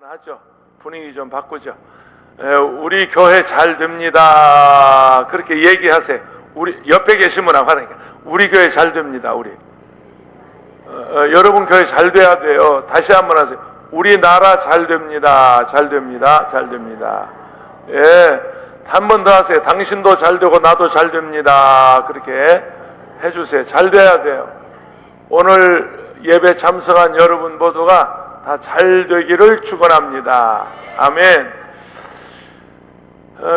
하죠. 분위기 좀 바꾸죠. 우리 교회 잘 됩니다. 그렇게 얘기하세요. 우리 옆에 계신 분하고 하니까 우리 교회 잘 됩니다. 우리 여러분 교회 잘 돼야 돼요. 다시 한번 하세요. 우리나라 잘 됩니다. 잘 됩니다. 잘 됩니다. 예, 한 번 더 하세요. 당신도 잘 되고 나도 잘 됩니다. 그렇게 해주세요. 잘 돼야 돼요. 오늘 예배 참석한 여러분 모두가 다 잘 되기를 축원합니다. 아멘.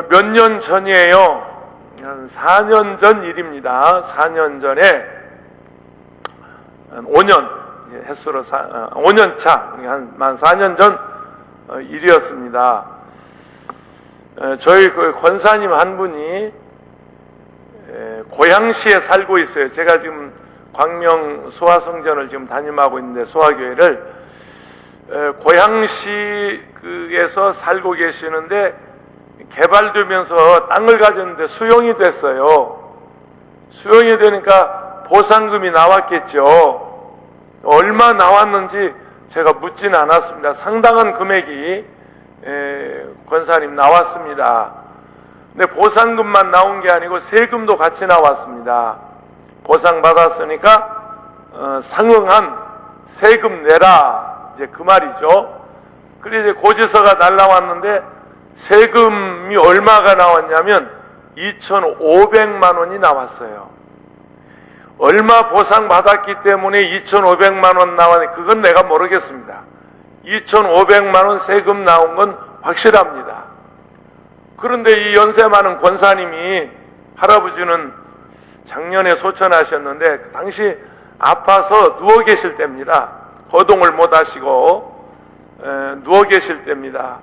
몇 년 전이에요. 한 4년 전 일입니다. 4년 전에 한 5년 횟수로 5년 차, 만 4년 전 일이었습니다. 저희 그 권사님 한 분이 고양시에 살고 있어요. 제가 지금 광명 소아성전을 지금 담임하고 있는데, 소아교회를 고양시에서 살고 계시는데 개발되면서 땅을 가졌는데 수용이 됐어요. 수용이 되니까 보상금이 나왔겠죠. 얼마 나왔는지 제가 묻지는 않았습니다. 상당한 금액이 권사님 나왔습니다. 근데 보상금만 나온 게 아니고 세금도 같이 나왔습니다. 보상 받았으니까 상응한 세금 내라, 이제 그 말이죠. 그래서 이제 고지서가 날라왔는데 세금이 얼마가 나왔냐면 2,500만 원이 나왔어요. 얼마 보상 받았기 때문에 2,500만 원 나왔는데 그건 내가 모르겠습니다. 2,500만 원 세금 나온 건 확실합니다. 그런데 이 연세 많은 권사님이, 할아버지는 작년에 소천하셨는데 그 당시 아파서 누워 계실 때입니다. 거동을 못 하시고 누워 계실 때입니다.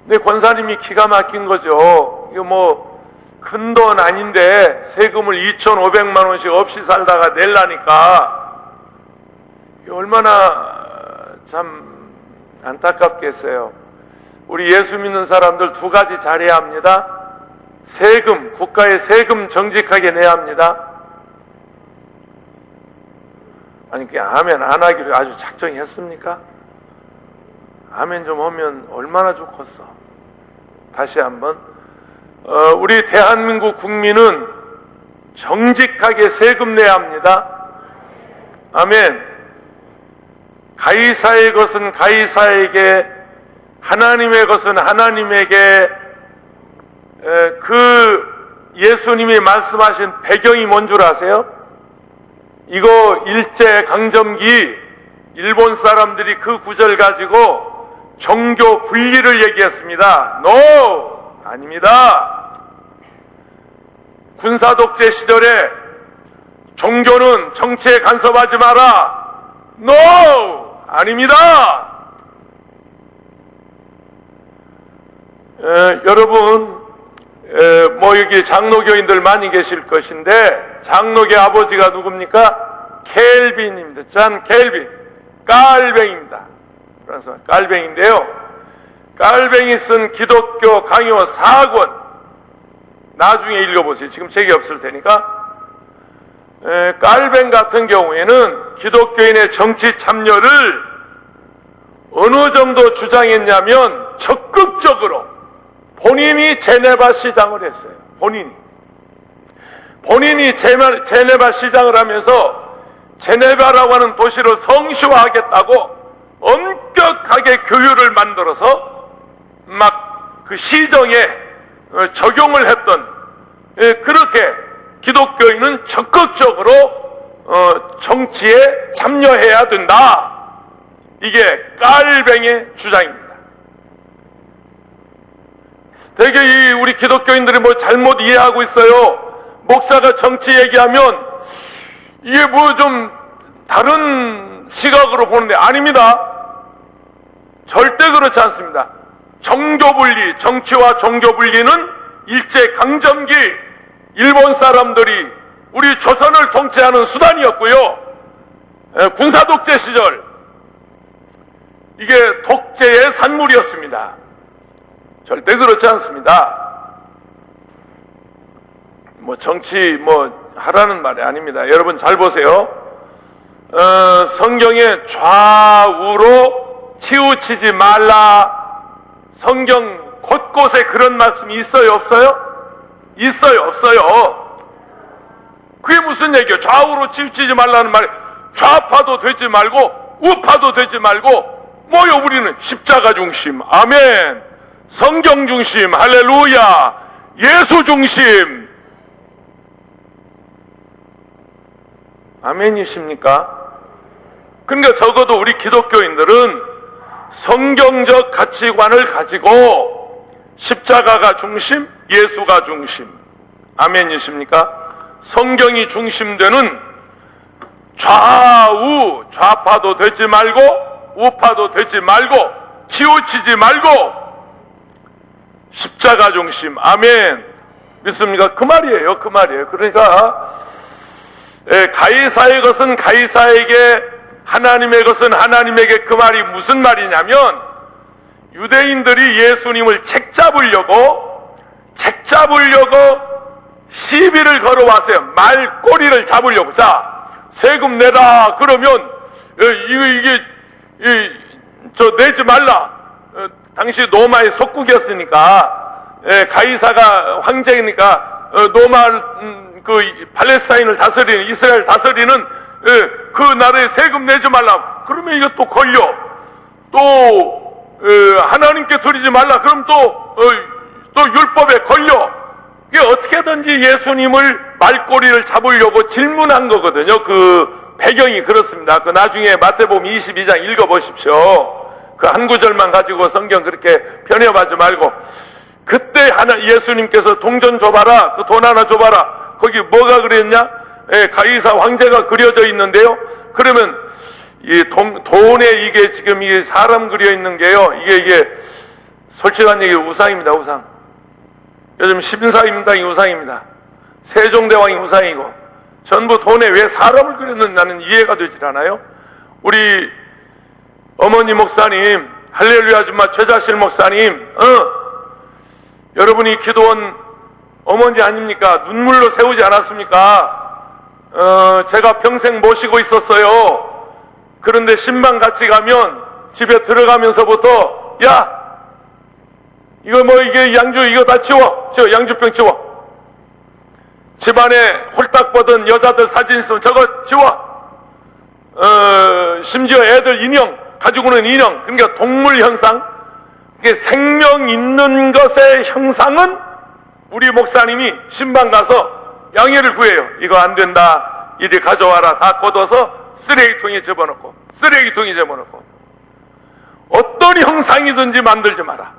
근데 권사님이 기가 막힌 거죠. 이거 뭐 큰 돈 아닌데 세금을 2,500만 원씩 없이 살다가 내려니까 얼마나 참 안타깝겠어요. 우리 예수 믿는 사람들 두 가지 잘해야 합니다. 세금, 국가의 세금 정직하게 내야 합니다. 아니, 그냥 아멘 안 하기로 아주 작정했습니까? 아멘 좀 하면 얼마나 좋겠어. 다시 한번, 우리 대한민국 국민은 정직하게 세금 내야 합니다. 아멘. 가이사의 것은 가이사에게, 하나님의 것은 하나님에게. 그 예수님이 말씀하신 배경이 뭔 줄 아세요? 이거 일제강점기 일본 사람들이 그 구절 가지고 종교 분리를 얘기했습니다. NO! 아닙니다. 군사독재 시절에 종교는 정치에 간섭하지 마라. NO! 아닙니다. 여러분, 뭐 여기 장로교인들 많이 계실 것인데, 장로교 아버지가 누굽니까? 켈빈입니다. 잔 켈빈. 깔뱅입니다. 그래서 깔뱅인데요. 깔뱅이 쓴 기독교 강요 4권 나중에 읽어보세요. 지금 책이 없을 테니까. 깔뱅 같은 경우에는 기독교인의 정치 참여를 어느 정도 주장했냐면 적극적으로 본인이 제네바 시장을 했어요. 본인이 제네바 시장을 하면서 제네바라고 하는 도시를 성시화하겠다고 엄격하게 교율을 만들어서 막 그 시정에 적용을 했던, 그렇게 기독교인은 적극적으로 정치에 참여해야 된다. 이게 깔뱅의 주장입니다. 되게 우리 기독교인들이 뭐 잘못 이해하고 있어요. 목사가 정치 얘기하면 이게 뭐 좀 다른 시각으로 보는데, 아닙니다. 절대 그렇지 않습니다. 종교분리, 정치와 종교분리는 일제강점기 일본 사람들이 우리 조선을 통치하는 수단이었고요. 군사독재 시절 이게 독재의 산물이었습니다. 절대 그렇지 않습니다. 뭐 정치 뭐 하라는 말이 아닙니다. 여러분 잘 보세요. 성경에 좌우로 치우치지 말라. 성경 곳곳에 그런 말씀이 있어요, 없어요? 있어요, 없어요? 그게 무슨 얘기예요? 좌우로 치우치지 말라는 말이 좌파도 되지 말고 우파도 되지 말고 뭐요? 우리는 십자가 중심, 아멘. 성경 중심, 할렐루야. 예수 중심, 아멘이십니까? 그러니까 적어도 우리 기독교인들은 성경적 가치관을 가지고 십자가가 중심, 예수가 중심, 아멘이십니까? 성경이 중심되는 좌우, 좌파도 되지 말고 우파도 되지 말고 치우치지 말고 십자가 중심, 아멘. 믿습니까? 그 말이에요, 그 말이에요. 그러니까 가이사의 것은 가이사에게, 하나님의 것은 하나님에게, 그 말이 무슨 말이냐면 유대인들이 예수님을 책잡으려고 시비를 걸어왔어요. 말꼬리를 잡으려고. 자, 세금 내라 그러면 저 내지 말라. 당시 로마의 속국이었으니까, 가이사가 황제니까 로마 그 팔레스타인을 다스리는, 이스라엘 다스리는 그 나라에 세금 내지 말라. 그러면 이거 또 걸려. 또 하나님께 드리지 말라. 그럼 또 율법에 걸려. 이게 어떻게든지 예수님을 말꼬리를 잡으려고 질문한 거거든요. 그 배경이 그렇습니다. 그 나중에 마태복음 22장 읽어보십시오. 그 한 구절만 가지고 성경 그렇게 편협하지 말고, 그때 예수님께서 동전 줘봐라, 그 돈 하나 줘봐라. 거기 뭐가 그랬냐? 가이사 황제가 그려져 있는데요. 그러면 이 돈에 이게 지금 이게 사람 그려 있는 게요. 이게 솔직한 얘기 우상입니다, 우상. 요즘 신사임당이 우상입니다. 세종대왕이 우상이고, 전부 돈에 왜 사람을 그렸는지 나는 이해가 되질 않아요. 우리 어머니 목사님, 할렐루야 아줌마 최자실 목사님, 여러분이 기도원 어머니 아닙니까? 눈물로 세우지 않았습니까? 제가 평생 모시고 있었어요. 그런데 신방 같이 가면 집에 들어가면서부터, 야, 이거 뭐 이게 양주 이거 다 치워. 양주병 치워. 집안에 홀딱 뻗은 여자들 사진 있으면 저거 치워. 심지어 애들 인형, 가지고 오는 인형, 그러니까 동물 형상, 이게 생명 있는 것의 형상은 우리 목사님이 신방 가서 양해를 구해요. 이거 안 된다, 이리 가져와라. 다 걷어서 쓰레기통에 집어넣고, 어떤 형상이든지 만들지 마라.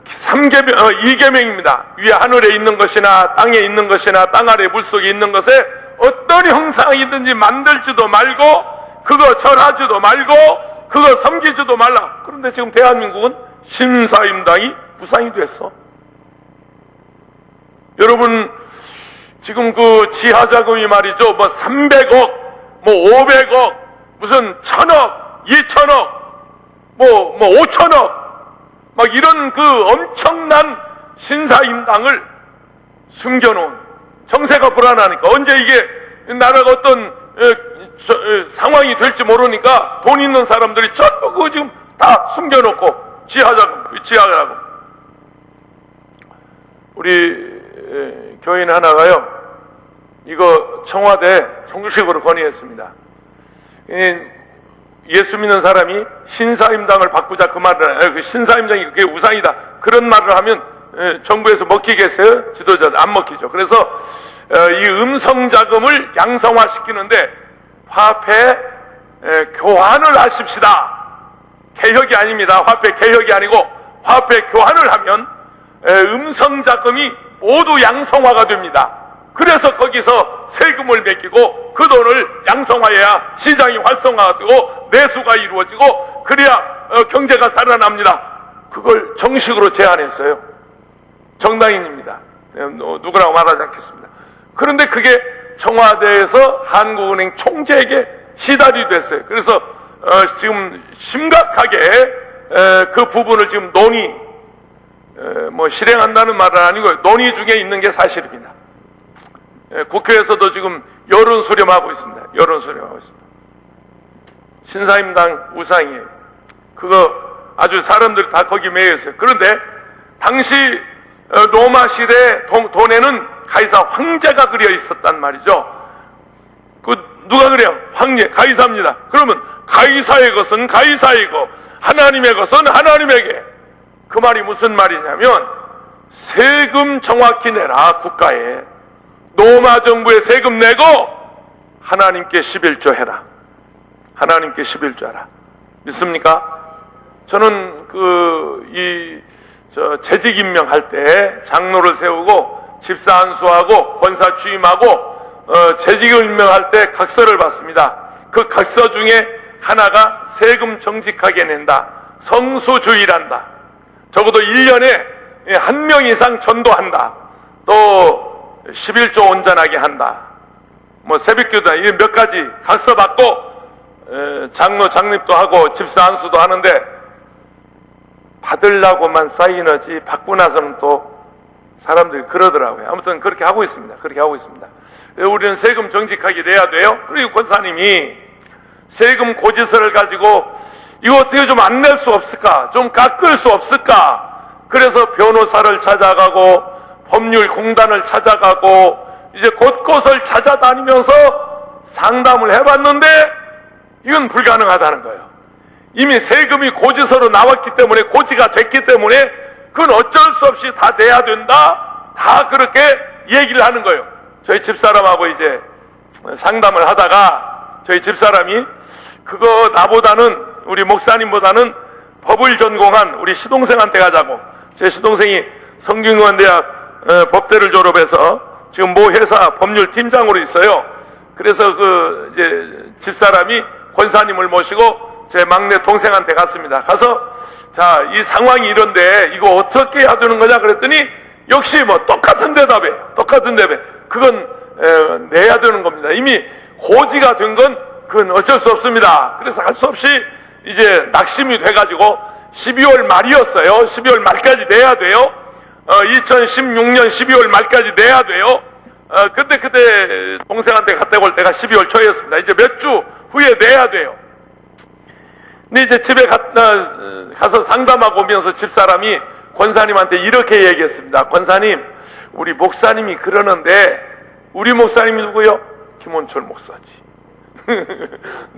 2계명입니다. 위에 하늘에 있는 것이나 땅에 있는 것이나 땅 아래 물속에 있는 것에 어떤 형상이든지 만들지도 말고, 그거 절하지도 말고, 그거 섬기지도 말라. 그런데 지금 대한민국은 신사임당이 우상이 됐어. 여러분, 지금 그 지하자금이 말이죠, 뭐 300억, 뭐 500억, 무슨 1000억, 2000억, 뭐 5000억, 막 이런 그 엄청난 신사임당을 숨겨놓은, 정세가 불안하니까, 언제 이게 나라가 어떤 상황이 될지 모르니까 돈 있는 사람들이 전부 그거 지금 다 숨겨놓고, 지하자금. 우리 교인 하나가요, 이거 청와대 정식으로 건의했습니다. 예수 믿는 사람이 신사임당을 바꾸자, 그 말을, 신사임당이 그게 우상이다, 그런 말을 하면 정부에서 먹히겠어요? 지도자들 안 먹히죠. 그래서 이 음성자금을 양성화시키는데 화폐 교환을 하십시다. 개혁이 아닙니다. 화폐 개혁이 아니고 화폐 교환을 하면 음성자금이 모두 양성화가 됩니다. 그래서 거기서 세금을 매기고 그 돈을 양성화해야 시장이 활성화가 되고 내수가 이루어지고, 그래야 경제가 살아납니다. 그걸 정식으로 제안했어요. 정당인입니다. 누구라고 말하지 않겠습니다. 그런데 그게 청와대에서 한국은행 총재에게 시달이 됐어요. 그래서 지금 심각하게 그 부분을 지금 실행한다는 말은 아니고 논의 중에 있는 게 사실입니다. 국회에서도 지금 여론 수렴하고 있습니다. 신사임당 우상이에요. 그거 아주 사람들이 다 거기 매여 있어요. 그런데 당시 로마 시대 돈에는 가이사 황제가 그려 있었단 말이죠. 그 누가 그래요? 황제, 가이사입니다. 그러면 가이사의 것은 가이사이고 하나님의 것은 하나님에게. 그 말이 무슨 말이냐면 세금 정확히 내라. 국가에 로마 정부에 세금 내고 하나님께 11조 해라. 하나님께 11조 하라. 믿습니까? 저는 재직 임명할 때 장로를 세우고 집사 안수하고 권사 취임하고 재직 임명할 때 각서를 받습니다. 그 각서 중에 하나가 세금 정직하게 낸다. 성수주의란다. 적어도 1년에 1명 이상 전도한다. 또 11조 온전하게 한다. 뭐 새벽기도 몇 가지 각서 받고 장로 장립도 하고 집사 안수도 하는데 받으려고만 사인하지 받고 나서는 또 사람들이 그러더라고요. 아무튼 그렇게 하고 있습니다. 그렇게 하고 있습니다. 우리는 세금 정직하게 내야 돼요. 그리고 권사님이 세금 고지서를 가지고 이거 어떻게 좀 안 낼 수 없을까? 좀 깎을 수 없을까? 그래서 변호사를 찾아가고 법률공단을 찾아가고 이제 곳곳을 찾아다니면서 상담을 해봤는데 이건 불가능하다는 거예요. 이미 세금이 고지서로 나왔기 때문에 고지가 됐기 때문에 그건 어쩔 수 없이 다 내야 된다. 다 그렇게 얘기를 하는 거예요. 저희 집사람하고 이제 상담을 하다가 저희 집사람이 그거 나보다는 우리 목사님보다는 법을 전공한 우리 시동생한테 가자고. 제 시동생이 성균관대학 법대를 졸업해서 지금 모 회사 법률팀장으로 있어요. 그래서 이제 집사람이 권사님을 모시고 제 막내 동생한테 갔습니다. 가서 자, 이 상황이 이런데 이거 어떻게 해야 되는 거냐 그랬더니 역시 뭐 똑같은 대답이에요. 똑같은 대답. 그건 내야 되는 겁니다. 이미 고지가 된 건 그건 어쩔 수 없습니다. 그래서 할 수 없이 이제 낙심이 돼가지고 12월 말이었어요. 12월 말까지 내야 돼요. 2016년 12월 말까지 내야 돼요. 그때 동생한테 갔다 올 때가 12월 초였습니다. 이제 몇 주 후에 내야 돼요. 근데 이제 집에 가서 상담하고 오면서 집사람이 권사님한테 이렇게 얘기했습니다. 권사님, 우리 목사님이 그러는데, 우리 목사님이 누구요? 김원철 목사지.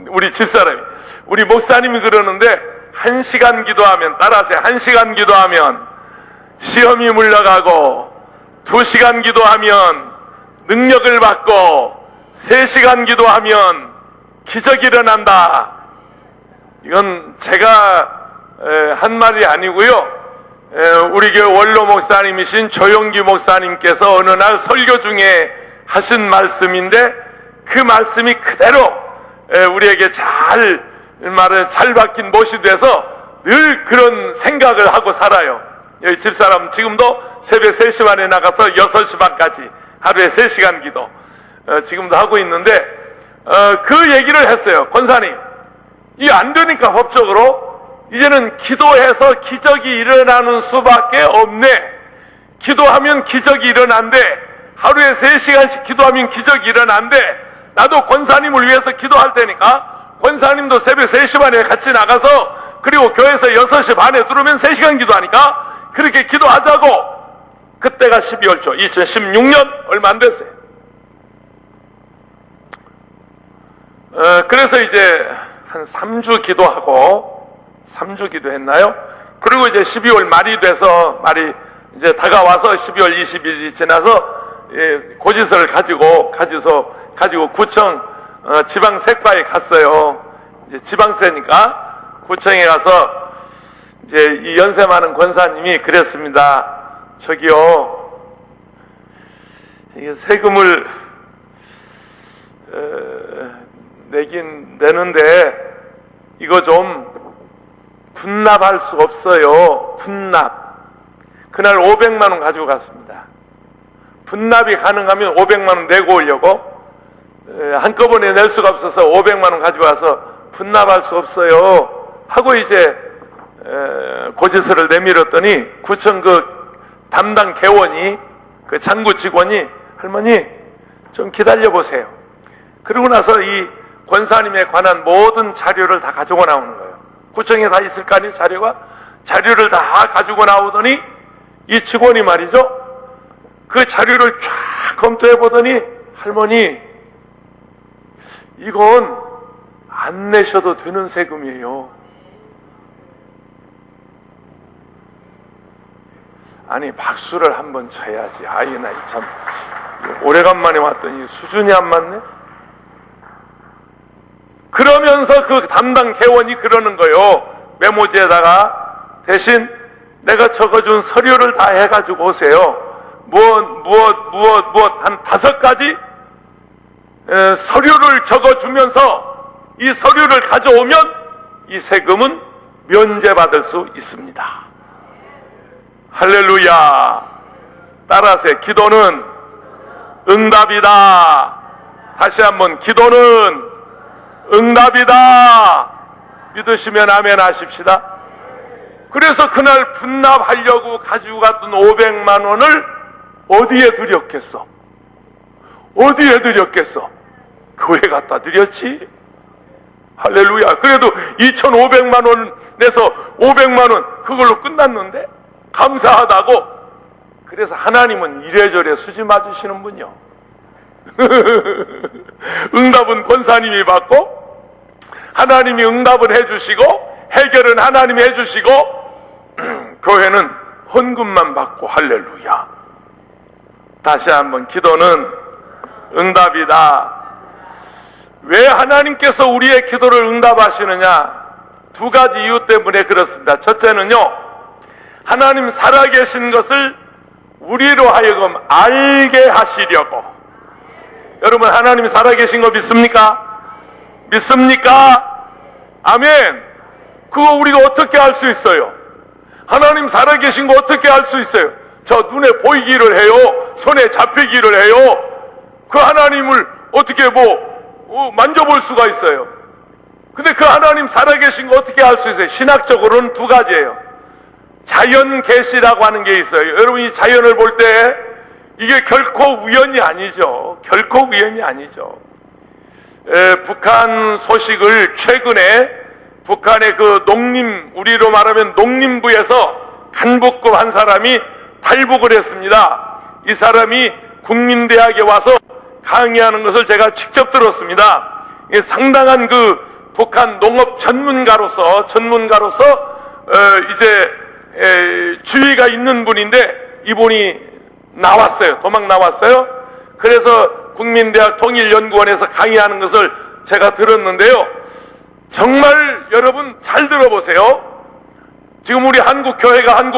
우리 집사람이. 우리 목사님이 그러는데, 1시간 기도하면, 따라하세요. 1시간 기도하면 시험이 물러가고, 2시간 기도하면 능력을 받고, 3시간 기도하면 기적이 일어난다. 이건 제가 한 말이 아니고요. 우리 교회 원로 목사님이신 조용기 목사님께서 어느 날 설교 중에 하신 말씀인데 그 말씀이 그대로 우리에게 잘 박힌 못이 돼서 늘 그런 생각을 하고 살아요. 여기 집사람 지금도 새벽 3시 반에 나가서 6시 반까지 하루에 3시간 기도 지금도 하고 있는데 그 얘기를 했어요. 권사님, 이게 안 되니까 법적으로 이제는 기도해서 기적이 일어나는 수밖에 없네. 기도하면 기적이 일어난대. 하루에 3시간씩 기도하면 기적이 일어난대. 나도 권사님을 위해서 기도할 테니까 권사님도 새벽 3시 반에 같이 나가서 그리고 교회에서 6시 반에 들어오면 3시간 기도하니까 그렇게 기도하자고. 그때가 12월 초 2016년 얼마 안 됐어요. 그래서 이제 한 3주 기도하고 3주 기도했나요? 그리고 이제 12월 말이 돼서 말이 이제 다가와서 12월 20일이 지나서 고지서를 가지고 구청 지방세과에 갔어요. 이제 지방세니까 구청에 가서 이제 이 연세 많은 권사님이 그랬습니다. 저기요, 이게 세금을 내긴 내는데 이거 좀 분납할 수 없어요. 분납. 그날 500만 원 가지고 갔습니다. 분납이 가능하면 500만 원 내고 오려고 한꺼번에 낼 수가 없어서 500만 원 가지고 와서 분납할 수 없어요 하고 이제 고지서를 내밀었더니 구청 담당 개원이 장구 직원이 할머니 좀 기다려 보세요. 그러고 나서 이 권사님에 관한 모든 자료를 다 가지고 나오는 거예요. 구청에 다 있을 거 아니에요, 자료가? 자료를 다 가지고 나오더니 이 직원이 말이죠, 그 자료를 쫙 검토해 보더니, 할머니, 이건 안 내셔도 되는 세금이에요. 아니, 박수를 한번 쳐야지. 아이, 나 참 오래간만에 왔더니 수준이 안 맞네. 그러면서 그 담당 개원이 그러는 거예요. 메모지에다가 대신 내가 적어준 서류를 다 해가지고 오세요. 무엇 한 5가지 서류를 적어주면서 이 서류를 가져오면 이 세금은 면제받을 수 있습니다. 할렐루야. 따라하세요. 기도는 응답이다. 다시 한번, 기도는 응답이다. 믿으시면 아멘 하십시다. 그래서 그날 분납하려고 가지고 갔던 500만 원을 어디에 드렸겠어? 어디에 드렸겠어? 교회 갖다 드렸지? 할렐루야. 그래도 2,500만 원 내서 500만 원 그걸로 끝났는데 감사하다고. 그래서 하나님은 이래저래 수지 맞으시는 분이요. 응답은 권사님이 받고 하나님이 응답은 해주시고 해결은 하나님이 해주시고 교회는 헌금만 받고. 할렐루야. 다시 한번, 기도는 응답이다. 왜 하나님께서 우리의 기도를 응답하시느냐? 2가지 이유 때문에 그렇습니다. 첫째는요, 하나님 살아계신 것을 우리로 하여금 알게 하시려고. 여러분, 하나님이 살아계신 거 믿습니까? 믿습니까? 아멘. 그거 우리가 어떻게 알 수 있어요? 하나님 살아계신 거 어떻게 알 수 있어요? 저 눈에 보이기를 해요? 손에 잡히기를 해요? 그 하나님을 어떻게 만져볼 수가 있어요? 근데 그 하나님 살아계신 거 어떻게 알 수 있어요? 신학적으로는 2가지예요. 자연 계시라고 하는 게 있어요. 여러분이 자연을 볼 때 이게 결코 우연이 아니죠. 결코 우연이 아니죠. 북한 소식을 최근에 북한의 그 우리로 말하면 농림부에서 간부급 한 사람이 탈북을 했습니다. 이 사람이 국민대학에 와서 강의하는 것을 제가 직접 들었습니다. 상당한 그 북한 농업 전문가로서 이제 주의가 있는 분인데 이분이 나왔어요. 도망 나왔어요. 그래서 국민대학 통일연구원에서 강의하는 것을 제가 들었는데요. 정말 여러분 잘 들어보세요. 지금 우리 한국교회가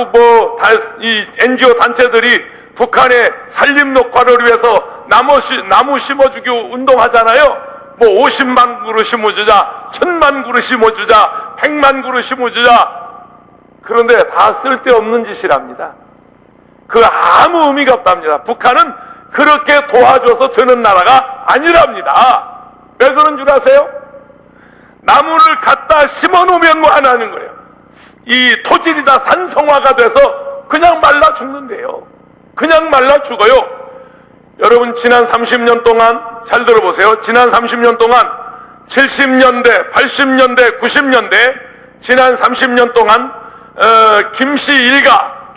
이 NGO 단체들이 북한의 산림녹화를 위해서 나무 심어주기 운동하잖아요. 50만 그루 심어주자, 1000만 그루 심어주자, 100만 그루 심어주자. 그런데 다 쓸데없는 짓이랍니다. 그 아무 의미가 없답니다. 북한은 그렇게 도와줘서 되는 나라가 아니랍니다. 왜 그런 줄 아세요? 나무를 갖다 심어 놓으면 뭐 하는 거예요? 이 토질이 다 산성화가 돼서 그냥 말라 죽는데요. 그냥 말라 죽어요. 여러분, 지난 30년 동안 잘 들어보세요. 지난 30년 동안 70년대, 80년대, 90년대 지난 30년 동안 김씨 일가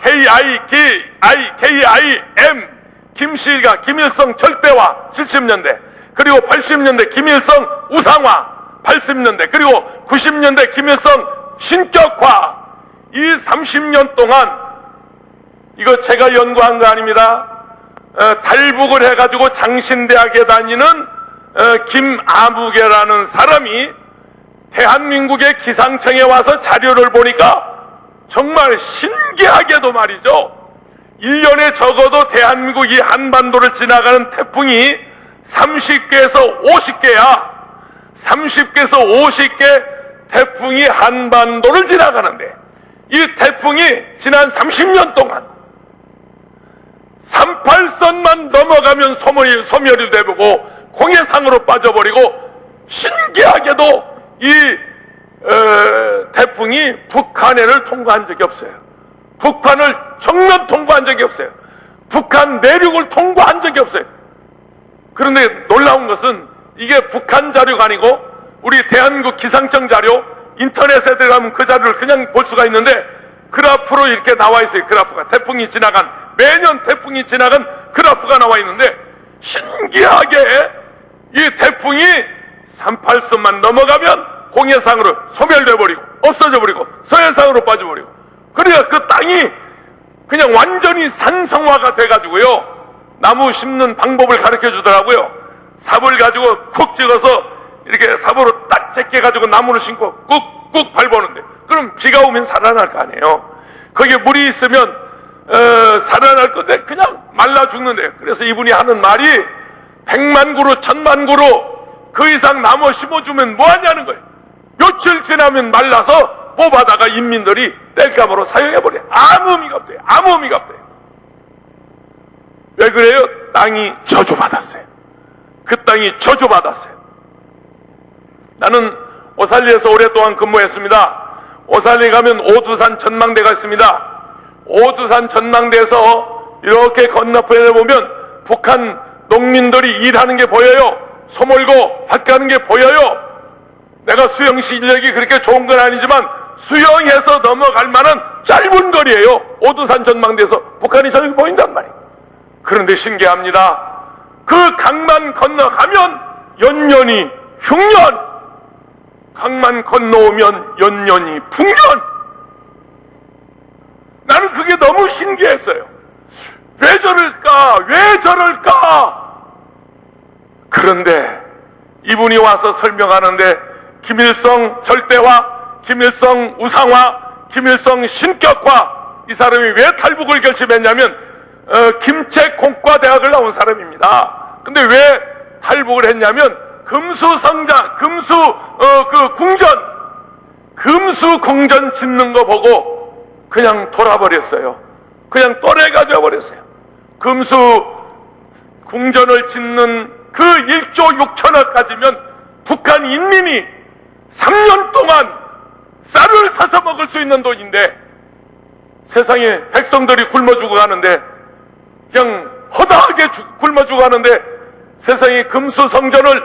KIM 김씨 일가 김일성 절대화 70년대, 그리고 80년대 김일성 우상화 80년대, 그리고 90년대 김일성 신격화. 이 30년 동안, 이거 제가 연구한 거 아닙니다. 탈북을 해가지고 장신대학에 다니는 김아무개라는 사람이 대한민국의 기상청에 와서 자료를 보니까 정말 신기하게도 말이죠, 1년에 적어도 대한민국 이 한반도를 지나가는 태풍이 30개에서 50개야. 30개에서 50개 태풍이 한반도를 지나가는데, 이 태풍이 지난 30년 동안 38선만 넘어가면 소멸이 되고 공해상으로 빠져버리고, 신기하게도 이 태풍이 북한해를 통과한 적이 없어요. 북한을 정면 통과한 적이 없어요. 북한 내륙을 통과한 적이 없어요. 그런데 놀라운 것은 이게 북한 자료가 아니고 우리 대한민국 기상청 자료 인터넷에 들어가면 그 자료를 그냥 볼 수가 있는데 그래프로 이렇게 나와 있어요. 그래프가 매년 태풍이 지나간 그래프가 나와 있는데 신기하게 이 태풍이 38선만 넘어가면 공해상으로 소멸돼 버리고 없어져 버리고 서해상으로 빠져버리고, 그러니까 그 땅이 그냥 완전히 산성화가 돼가지고요, 나무 심는 방법을 가르쳐 주더라고요. 삽을 가지고 콕 찍어서 이렇게 삽으로 딱 제껴가지고 나무를 심고 꾹꾹 밟아오는데, 그럼 비가 오면 살아날 거 아니에요. 거기에 물이 있으면 살아날 건데 그냥 말라 죽는데요. 그래서 이분이 하는 말이 100만 그루 1000만 그루 그 이상 나무 심어주면 뭐하냐는 거예요. 며칠 지나면 말라서 뽑아다가 인민들이 땔감으로 사용해버려. 아무 의미가 없대요. 아무 의미가 없대요. 왜 그래요? 땅이 저주받았어요. 그 땅이 저주받았어요. 나는 오살리에서 오랫동안 근무했습니다. 오살리 가면 오두산 전망대가 있습니다. 오두산 전망대에서 이렇게 건너편에 보면 북한 농민들이 일하는 게 보여요. 소 몰고 밭 가는 게 보여요. 내가 수영 실력이 그렇게 좋은 건 아니지만 수영해서 넘어갈 만한 짧은 거리예요. 오두산 전망대에서 북한이 저기 보인단 말이에요. 그런데 신기합니다. 그 강만 건너가면 연년이 흉년, 강만 건너오면 연년이 풍년. 나는 그게 너무 신기했어요. 왜 저럴까? 왜 저럴까? 그런데 이분이 와서 설명하는데 김일성 절대화, 김일성 우상화, 김일성 신격화, 이 사람이 왜 탈북을 결심했냐면 김책공과대학을 나온 사람입니다. 근데 왜 탈북을 했냐면 금수성장, 금수궁전 짓는 거 보고 그냥 돌아버렸어요. 그냥 또래가 져버렸어요. 금수궁전을 짓는 그 1조 6천억 가지면 북한 인민이 3년 동안 쌀을 사서 먹을 수 있는 돈인데, 세상에 백성들이 굶어 죽어가는데, 그냥 허다하게 굶어 죽어가는데 세상에 금수궁전을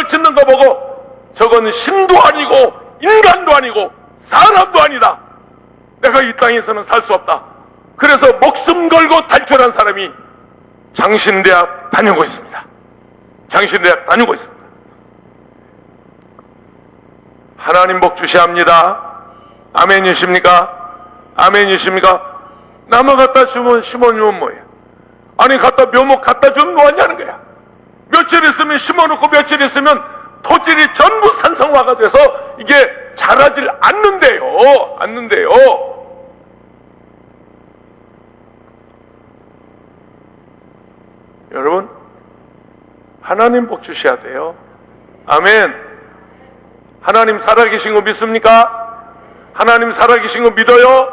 짓는 거 보고 저건 신도 아니고 인간도 아니고 사람도 아니다, 내가 이 땅에서는 살 수 없다. 그래서 목숨 걸고 탈출한 사람이 장신대학 다니고 있습니다. 장신대학 다니고 있습니다. 하나님 복 주시합니다. 아멘이십니까? 아멘이십니까? 나무 갖다 심어주면 뭐예요? 아니 갖다 묘목 갖다 주면 뭐하냐는 거야. 며칠 있으면 심어놓고 며칠 있으면 토질이 전부 산성화가 돼서 이게 자라질 않는데요. 여러분, 하나님 복 주셔야 돼요. 아멘. 하나님 살아계신 거 믿습니까? 하나님 살아계신 거 믿어요?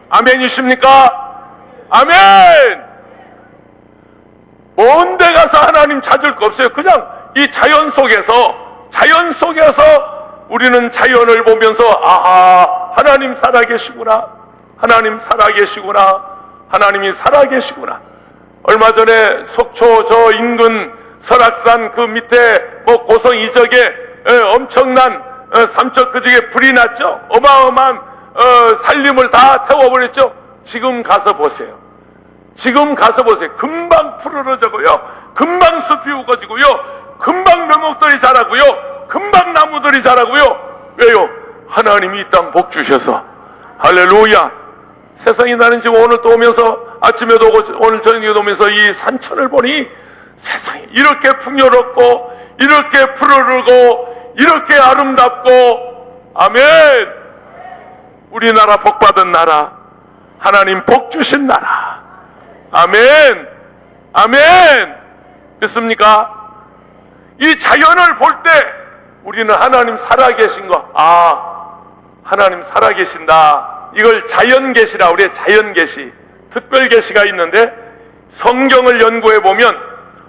아멘이십니까? 아멘. 먼 데 가서 하나님 찾을 거 없어요. 그냥 이 자연 속에서 우리는 자연을 보면서 아하, 하나님 살아계시구나, 하나님 살아계시구나, 하나님이 살아계시구나. 얼마 전에 속초 저 인근 설악산 그 밑에 고성 이적에 엄청난 삼척 그쪽에 불이 났죠. 어마어마한 산림을 다 태워버렸죠. 지금 가서 보세요. 금방 푸르러져고요, 금방 숲이 우거지고요, 금방 묘목들이 자라고요, 금방 나무들이 자라고요. 왜요? 하나님이 이 땅 복 주셔서. 할렐루야. 세상에 나는 지금 오늘 또 오면서, 아침에도 오고 오늘 저녁에도 오면서 이 산천을 보니 세상이 이렇게 풍요롭고 이렇게 푸르르고 이렇게 아름답고, 아멘. 우리나라 복받은 나라, 하나님 복 주신 나라. 아멘. 아멘. 믿습니까? 이 자연을 볼 때 우리는 하나님 살아계신 거, 하나님 살아계신다, 이걸 자연계시라 그래. 자연계시, 특별계시가 있는데, 성경을 연구해 보면,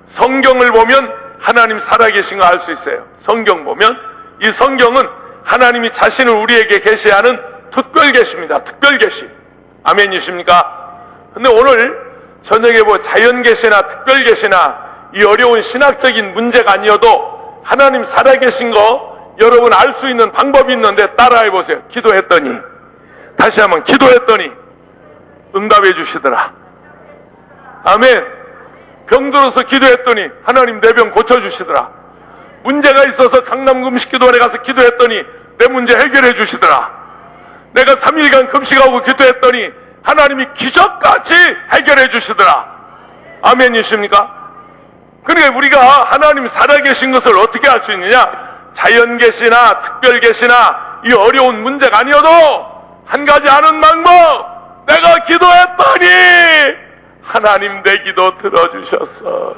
성경을 보면 하나님 살아계신 거 알 수 있어요. 성경 보면 이 성경은 하나님이 자신을 우리에게 계시하는 특별계시입니다. 특별계시. 아멘이십니까? 근데 오늘 저녁에 자연계시나 특별계시나 이 어려운 신학적인 문제가 아니어도 하나님 살아계신 거 여러분 알 수 있는 방법이 있는데 따라해 보세요. 기도했더니, 다시 한번 기도했더니 응답해 주시더라. 아멘. 병들어서 기도했더니 하나님 내 병 고쳐주시더라. 문제가 있어서 강남금식기도원에 가서 기도했더니 내 문제 해결해 주시더라. 내가 3일간 금식하고 기도했더니 하나님이 기적같이 해결해 주시더라. 아멘이십니까? 그러니까 우리가 하나님 살아계신 것을 어떻게 알 수 있느냐? 자연계시나 특별계시나 이 어려운 문제가 아니어도 한 가지 아는 방법, 내가 기도했더니 하나님 내 기도 들어주셨어.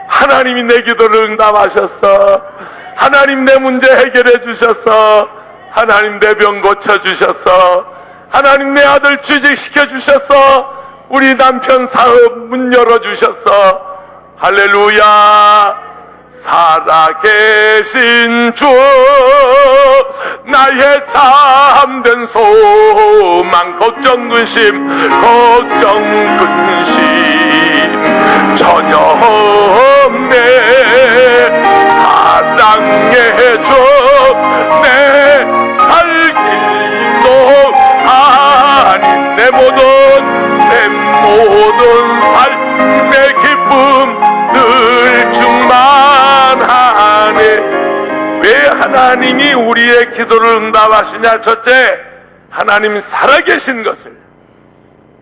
하나님이 내 기도를 응답하셨어. 하나님 내 문제 해결해 주셨어. 하나님 내 병 고쳐주셨어. 하나님 내 아들 취직시켜 주셨어. 우리 남편 사업 문 열어주셨어. 할렐루야. 살아계신 주, 나의 참된 소망, 걱정 근심 전혀 없네. 사랑의 주, 내 갈 길도 아닌 내 모든 삶의 기쁨 늘 충만하네. 왜 하나님이 우리의 기도를 응답하시냐? 첫째, 하나님이 살아계신 것을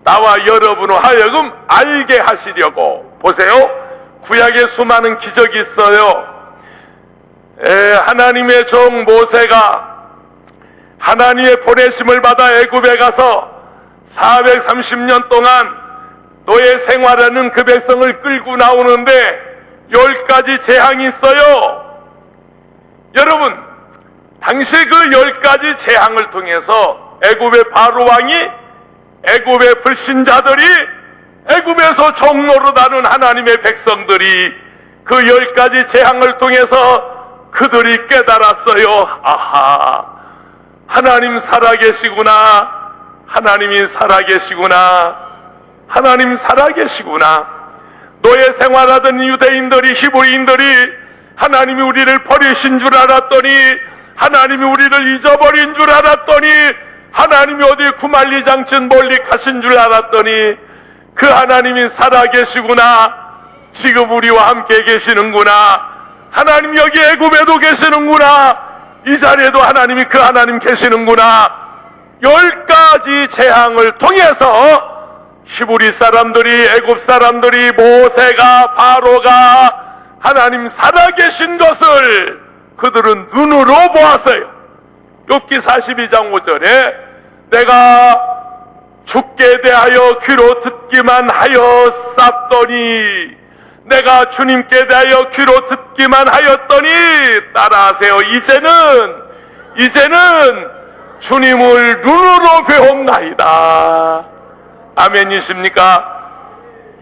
나와 여러분으로 하여금 알게 하시려고. 보세요, 구약에 수많은 기적이 있어요. 하나님의 종 모세가 하나님의 보내심을 받아 애굽에 가서 430년 동안 노예 생활하는 그 백성을 끌고 나오는데 10가지 재앙이 있어요. 여러분, 당시 그 10가지 재앙을 통해서 애굽의 바로 왕이, 애굽의 불신자들이, 애굽에서 종노릇하는 하나님의 백성들이 그 10가지 재앙을 통해서 그들이 깨달았어요. 아하, 하나님 살아계시구나. 하나님이 살아계시구나. 하나님 살아계시구나. 노예 생활하던 유대인들이, 히브리인들이 하나님이 우리를 버리신 줄 알았더니, 하나님이 우리를 잊어버린 줄 알았더니, 하나님이 어디 구만리장천 멀리 가신 줄 알았더니 그 하나님이 살아계시구나. 지금 우리와 함께 계시는구나. 하나님 여기 애굽에도 계시는구나. 이 자리에도 하나님이 그 하나님 계시는구나. 10가지 재앙을 통해서 히브리 사람들이, 애굽 사람들이, 모세가, 바로가 하나님 살아계신 것을 그들은 눈으로 보았어요. 욥기 42장 5절에 내가 주께 대하여 귀로 듣기만 하여 쌌더니, 내가 주님께 대하여 귀로 듣기만 하였더니, 따라하세요, 이제는 주님을 눈으로 배움나이다. 아멘이십니까?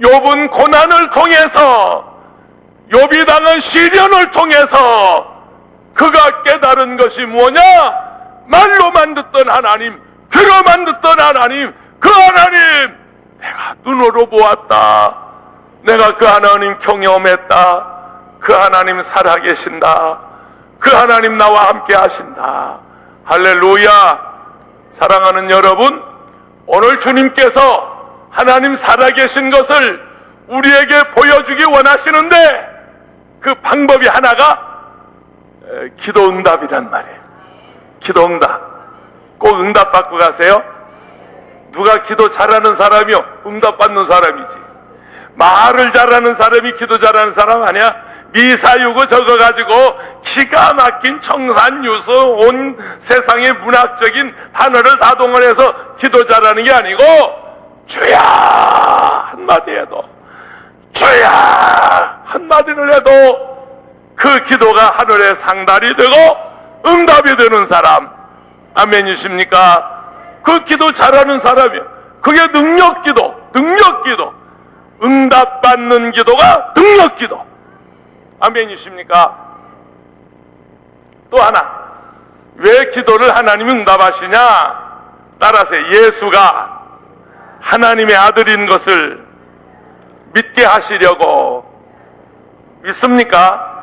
욥은 고난을 통해서, 욥이 당한 시련을 통해서 그가 깨달은 것이 뭐냐? 말로만 듣던 하나님, 귀로만 듣던 하나님, 그 하나님 내가 눈으로 보았다. 내가 그 하나님 경험했다. 그 하나님 살아계신다. 그 하나님 나와 함께 하신다. 할렐루야. 사랑하는 여러분, 오늘 주님께서 하나님 살아계신 것을 우리에게 보여주기 원하시는데 그 방법이 하나가 기도응답이란 말이에요. 기도응답. 꼭 응답받고 가세요. 누가 기도 잘하는 사람이요? 응답받는 사람이지. 말을 잘하는 사람이 기도 잘하는 사람 아니야? 미사유고 적어가지고 기가 막힌 청산유수 온 세상의 문학적인 단어를 다 동원해서 기도 잘하는 게 아니고, 주야 한마디 해도, 주야 한마디를 해도 그 기도가 하늘에 상달이 되고 응답이 되는 사람. 아멘이십니까? 그 기도 잘하는 사람이요. 그게 능력기도. 응답받는 기도가 능력기도. 아멘이십니까? 또 하나, 왜 기도를 하나님이 응답하시냐? 따라서 예수가 하나님의 아들인 것을 믿게 하시려고. 믿습니까?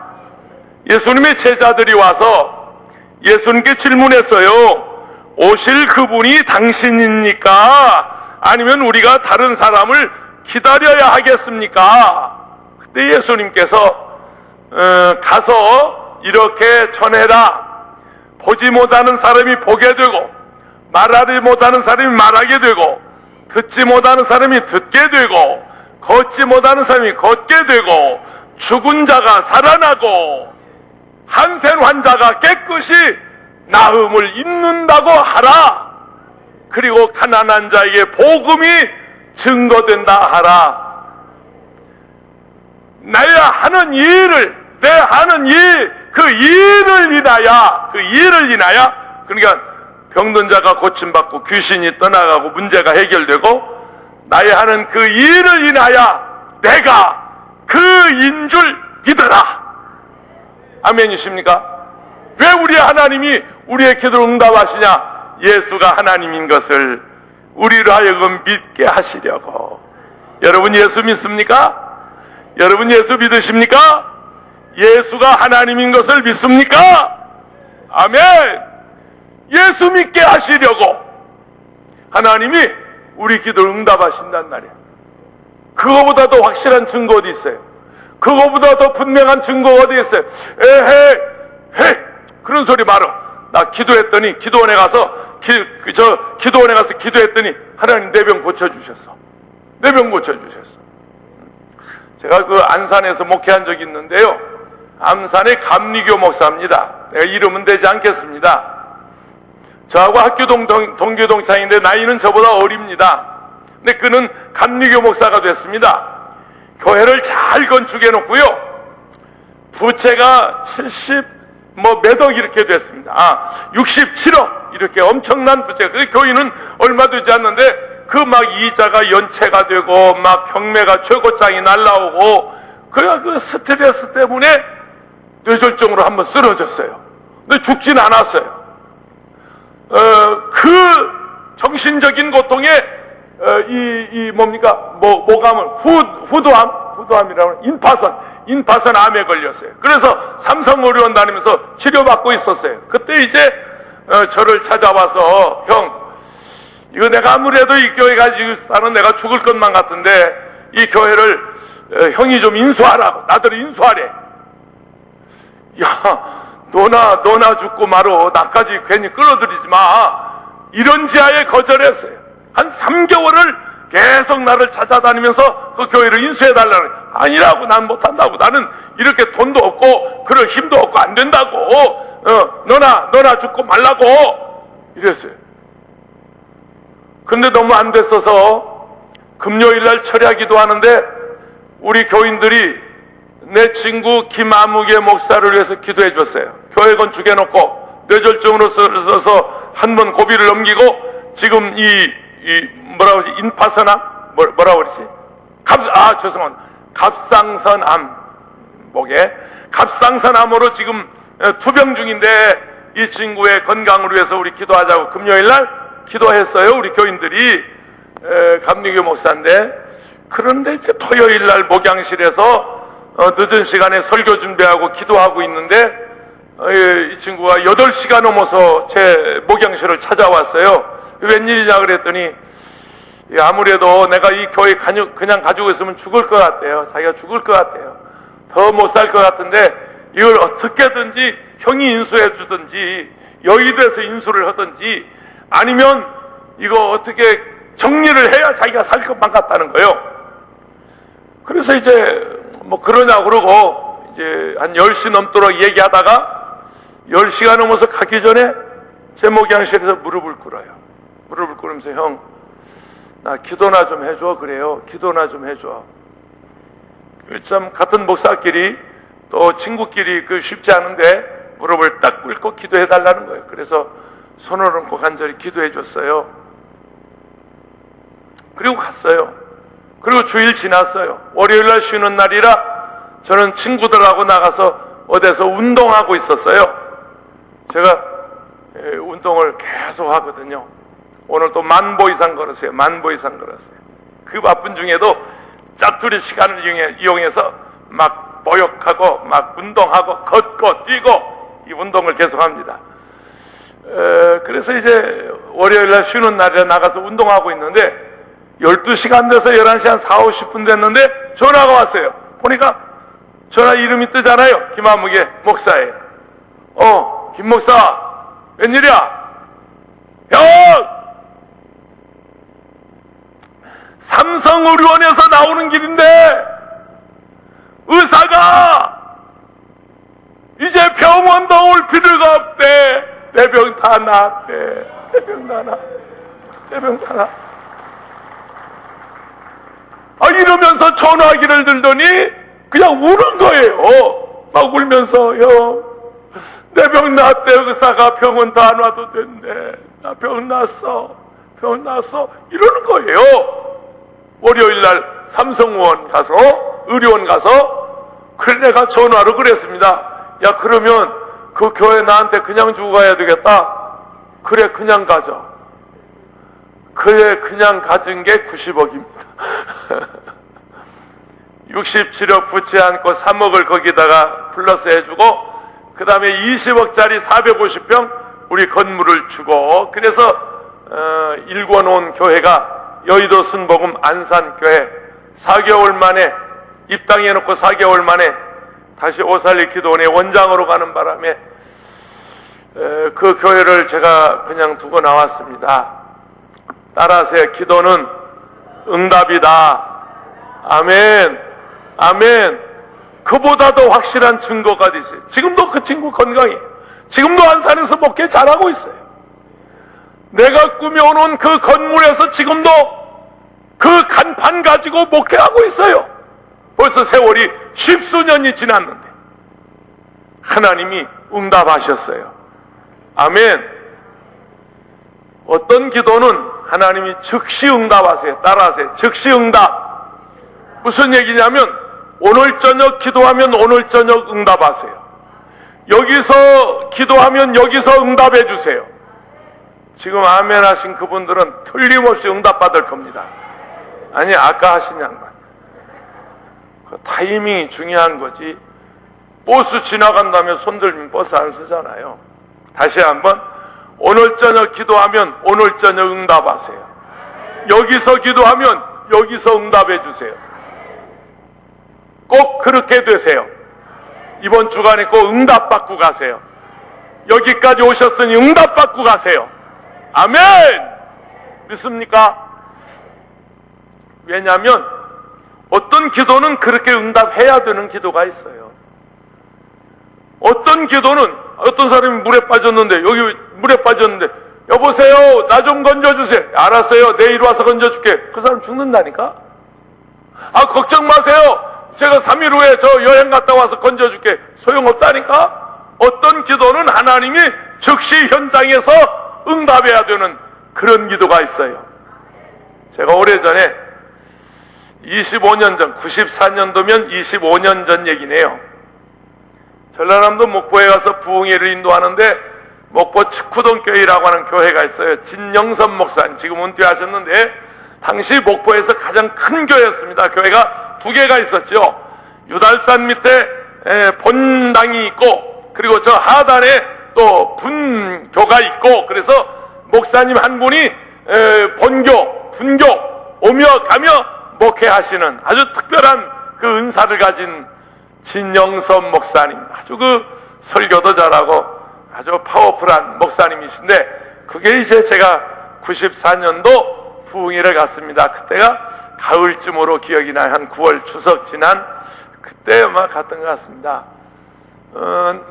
예수님의 제자들이 와서 예수님께 질문했어요. 오실 그분이 당신입니까? 아니면 우리가 다른 사람을 기다려야 하겠습니까? 그때 예수님께서 가서 이렇게 전해라. 보지 못하는 사람이 보게 되고, 말하지 못하는 사람이 말하게 되고, 듣지 못하는 사람이 듣게 되고, 걷지 못하는 사람이 걷게 되고, 죽은 자가 살아나고, 한센 환자가 깨끗이 나음을 입는다고 하라. 그리고 가난한 자에게 복음이 증거된다 하라. 내가 하는 일을, 내 하는 일, 그 일을 인하여, 그러니까 병든 자가 고침받고 귀신이 떠나가고 문제가 해결되고, 나의 하는 그 일을 인하여 내가 그 인 줄 믿어라. 아멘이십니까? 왜 우리 하나님이 우리의 기도를 응답하시냐? 예수가 하나님인 것을 우리로 하여금 믿게 하시려고. 여러분 예수 믿습니까? 여러분 예수 믿으십니까? 예수가 하나님인 것을 믿습니까? 아멘. 예수 믿게 하시려고 하나님이 우리 기도를 응답하신단 말이에요. 그거보다 더 확실한 증거 어디 있어요? 그거보다 더 분명한 증거 어디 있어요? 에헤 그런 소리 말어. 나 기도했더니 기도원에 가서 기도했더니 하나님 내 병 고쳐주셨어. 내 병 고쳐주셨어. 제가 그 안산에서 목회한 적이 있는데요, 안산의 감리교 목사입니다. 내가 이름은 되지 않겠습니다. 저하고 학교 동교 동창인데 나이는 저보다 어립니다. 근데 그는 감리교 목사가 됐습니다. 교회를 잘 건축해 놓고요, 부채가 70몇억 이렇게 됐습니다. 67억 이렇게 엄청난 부채. 그 교인은 얼마 되지 않는데 그 막 이자가 연체가 되고 막 경매가 최고장이 날라오고, 그래 그 스트레스 때문에 뇌졸중으로 한번 쓰러졌어요. 근데 죽진 않았어요. 그 정신적인 고통에 모감은 후두암이라고 인파선 암에 걸렸어요. 그래서 삼성의료원 다니면서 치료받고 있었어요. 그때 이제 저를 찾아와서, 형, 이거 내가 아무래도 이 교회 가지고 사는 내가 죽을 것만 같은데 이 교회를 형이 좀 인수하라고. 나더러 인수하래. 야, 너나 죽고 말어. 나까지 괜히 끌어들이지 마. 이런 지하에 거절했어요. 한 3개월을 계속 나를 찾아다니면서 그 교회를 인수해달라고. 아니라고. 난 못한다고. 나는 이렇게 돈도 없고 그럴 힘도 없고 안 된다고. 너나 죽고 말라고 이랬어요. 근데 너무 안 됐어서 금요일날 철야기도 하는데 우리 교인들이 내 친구 김아무개 목사를 위해서 기도해 줬어요. 교회 건축해놓고 뇌졸중으로 써서 한 번 고비를 넘기고 지금 뭐라고 그러지? 인파선암? 뭐라고 그러지? 죄송합니다. 갑상선암, 갑상선암으로 지금 투병 중인데 이 친구의 건강을 위해서 우리 기도하자고 금요일날 기도했어요. 우리 교인들이. 감리교 목사인데, 그런데 이제 토요일날 목양실에서 늦은 시간에 설교 준비하고 기도하고 있는데 이 친구가 8시가 넘어서 제 목양실을 찾아왔어요. 웬일이냐 그랬더니 아무래도 내가 이 교회 그냥 가지고 있으면 죽을 것 같대요. 자기가 죽을 것 같대요. 더 못 살 것 같은데 이걸 어떻게든지 형이 인수해 주든지 여의도에서 인수를 하든지 아니면 이거 어떻게 정리를 해야 자기가 살 것만 같다는 거예요. 그래서 이제 뭐 그러냐 그러고 이제 한 10시 넘도록 얘기하다가 10시가 넘어서 가기 전에 제 목양실에서 무릎을 꿇어요. 무릎을 꿇으면서, 형, 나 기도나 좀 해줘. 그래요. 기도나 좀 해줘. 참 같은 목사끼리 또 친구끼리 쉽지 않은데 무릎을 딱 꿇고 기도해 달라는 거예요. 그래서 손을 얹고 간절히 기도해 줬어요. 그리고 갔어요. 그리고 주일 지났어요. 월요일날 쉬는 날이라 저는 친구들하고 나가서 어디서 운동하고 있었어요. 제가 운동을 계속 하거든요. 오늘 또 10,000보 이상 걸었어요. 10,000보 이상 걸었어요. 그 바쁜 중에도 짜투리 시간을 이용해서 막 보욕하고 막 운동하고 걷고 뛰고 이 운동을 계속합니다. 그래서 이제 월요일날 쉬는 날에 나가서 운동하고 있는데 12시간 돼서 11시 한 4, 50분 됐는데 전화가 왔어요. 보니까 전화 이름이 뜨잖아요. 김한무개 목사예요. 김 목사 웬일이야? 형! 삼성의료원에서 나오는 길인데 의사가 이제 병원도 올 필요가 없대. 내 병 다 나았대. 내 병 다 나았대. 내 병 다 나았대. 이러면서 전화기를 들더니 그냥 우는 거예요. 막 울면서 형, 내 병 나았대. 의사가 병원 다 안 와도 된대. 나 병 났어. 병 났어. 이러는 거예요. 월요일날 삼성의원 가서 의료원 가서 그래 내가 전화로 그랬습니다. 야 그러면 그 교회 나한테 그냥 주고 가야 되겠다. 그래 그냥 가자. 그래 그냥 가진 게 90억입니다 67억 붙지 않고 3억을 거기다가 플러스 해주고 그 다음에 20억짜리 450평 우리 건물을 주고 그래서 일궈놓은 교회가 여의도 순복음 안산교회 4개월 만에 입당해놓고 4개월 만에 다시 오살리 기도원의 원장으로 가는 바람에 그 교회를 제가 그냥 두고 나왔습니다. 따라서 기도는 응답이다. 아멘. 아멘. 그보다 더 확실한 증거가 있어요. 지금도 그 친구 건강해요. 지금도 안산에서 목회 잘하고 있어요. 내가 꾸며놓은 그 건물에서 지금도 그 간판 가지고 목회하고 있어요. 벌써 세월이 10수년이 지났는데 하나님이 응답하셨어요. 아멘. 어떤 기도는 하나님이 즉시 응답하세요. 따라하세요. 즉시 응답. 무슨 얘기냐면 오늘 저녁 기도하면 오늘 저녁 응답하세요. 여기서 기도하면 여기서 응답해 주세요. 지금 아멘 하신 그분들은 틀림없이 응답받을 겁니다. 아니 아까 하신 양반 그 타이밍이 중요한 거지. 버스 지나간 다음에 손 들면 버스 안 쓰잖아요. 다시 한번 오늘 저녁 기도하면 오늘 저녁 응답하세요. 여기서 기도하면 여기서 응답해 주세요. 꼭 그렇게 되세요. 이번 주간에 꼭 응답받고 가세요. 여기까지 오셨으니 응답받고 가세요. 아멘! 믿습니까? 왜냐하면 어떤 기도는 그렇게 응답해야 되는 기도가 있어요. 어떤 기도는 어떤 사람이 물에 빠졌는데 여기 물에 빠졌는데 여보세요 나 좀 건져주세요. 알았어요 내일 와서 건져줄게. 그 사람 죽는다니까. 걱정 마세요 제가 3일 후에 저 여행 갔다 와서 건져줄게. 소용없다니까. 어떤 기도는 하나님이 즉시 현장에서 응답해야 되는 그런 기도가 있어요. 제가 오래전에 25년 전 94년도면 25년 전 얘기네요. 전라남도 목포에 가서 부흥회를 인도하는데 목포 측후동교회라고 하는 교회가 있어요. 진영선 목사님 지금 은퇴하셨는데 당시 목포에서 가장 큰 교회였습니다. 교회가 2개가 있었죠. 유달산 밑에 본당이 있고 그리고 저 하단에 또 분교가 있고 그래서 목사님 한 분이 본교, 분교 오며 가며 목회하시는 아주 특별한 그 은사를 가진 진영선 목사님 아주 그 설교도 잘하고 아주 파워풀한 목사님이신데 그게 이제 제가 94년도 부흥회를 갔습니다. 그때가 가을쯤으로 기억이 나요. 한 9월 추석 지난 그때 아마 갔던 것 같습니다.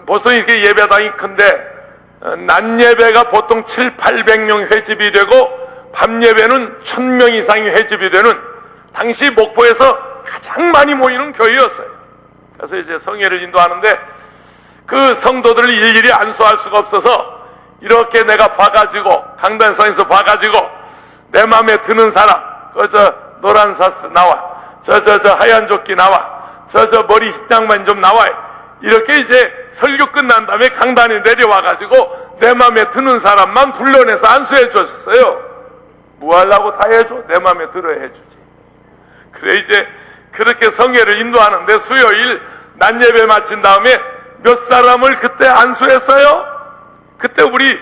보통 이렇게 예배당이 큰데 낮 예배가 보통 7, 800명 회집이 되고 밤 예배는 1000명 이상이 회집이 되는 당시 목포에서 가장 많이 모이는 교회였어요. 그래서 이제 성회를 인도하는데 그 성도들을 일일이 안수할 수가 없어서 이렇게 내가 봐가지고 강단상에서 봐가지고 내 마음에 드는 사람 저 노란 사스 나와 저 하얀 조끼 나와 저 머리 힙장만 좀 나와요. 이렇게 이제 설교 끝난 다음에 강단에 내려와가지고 내 마음에 드는 사람만 불러내서 안수해 주셨어요. 뭐 하려고 다 해줘? 내 마음에 들어야 해주지. 그래 이제 그렇게 성회를 인도하는데 수요일 낮 예배 마친 다음에 몇 사람을 그때 안수했어요? 그때 우리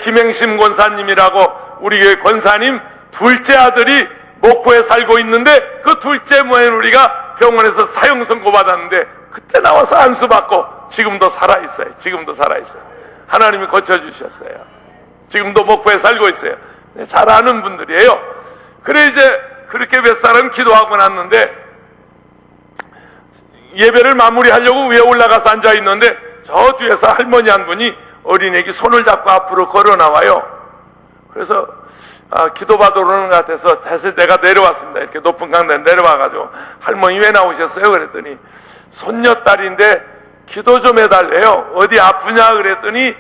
김행심 권사님이라고 우리 교회 권사님 둘째 아들이 목포에 살고 있는데 그 둘째 모인 우리가 병원에서 사형 선고 받았는데 그때 나와서 안수받고 지금도 살아있어요. 지금도 살아있어요. 하나님이 고쳐주셨어요. 지금도 목포에 살고 있어요. 잘 아는 분들이에요. 그래 이제 그렇게 몇 사람 기도하고 났는데 예배를 마무리하려고 위에 올라가서 앉아있는데 저 뒤에서 할머니 한 분이 어린애기 손을 잡고 앞으로 걸어 나와요. 그래서 기도받으러 오는 것 같아서 다시 내가 내려왔습니다. 이렇게 높은 강단에 내려와가지고 할머니 왜 나오셨어요? 그랬더니 손녀딸인데 기도 좀 해달래요. 어디 아프냐 그랬더니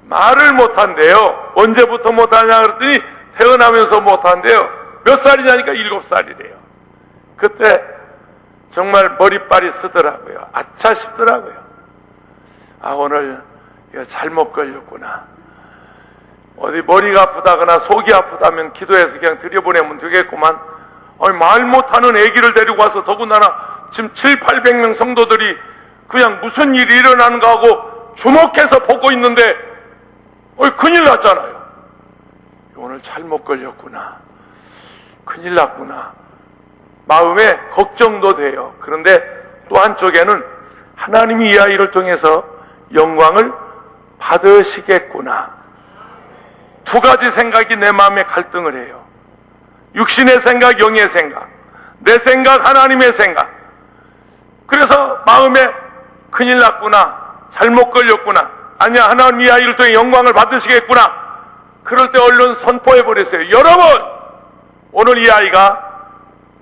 말을 못한대요. 언제부터 못하냐 그랬더니 태어나면서 못한대요. 몇 살이냐니까 7살이래요. 그때 정말 머리빨이 쓰더라고요. 아차 싶더라고요. 오늘 이거 잘못 걸렸구나. 어디 머리가 아프다거나 속이 아프다면 기도해서 그냥 들여보내면 되겠구만. 말 못하는 아기를 데리고 와서 더군다나 지금 700~800명 성도들이 그냥 무슨 일이 일어나는가 하고 주목해서 보고 있는데 큰일 났잖아요. 오늘 잘못 걸렸구나. 큰일 났구나. 마음에 걱정도 돼요. 그런데 또 한쪽에는 하나님이 이 아이를 통해서 영광을 받으시겠구나. 두 가지 생각이 내 마음에 갈등을 해요. 육신의 생각, 영의 생각. 내 생각, 하나님의 생각. 그래서 마음에 큰일 났구나. 잘못 걸렸구나. 아니야, 하나님 이 아이를 통해 영광을 받으시겠구나. 그럴 때 얼른 선포해버렸어요. 여러분, 오늘 이 아이가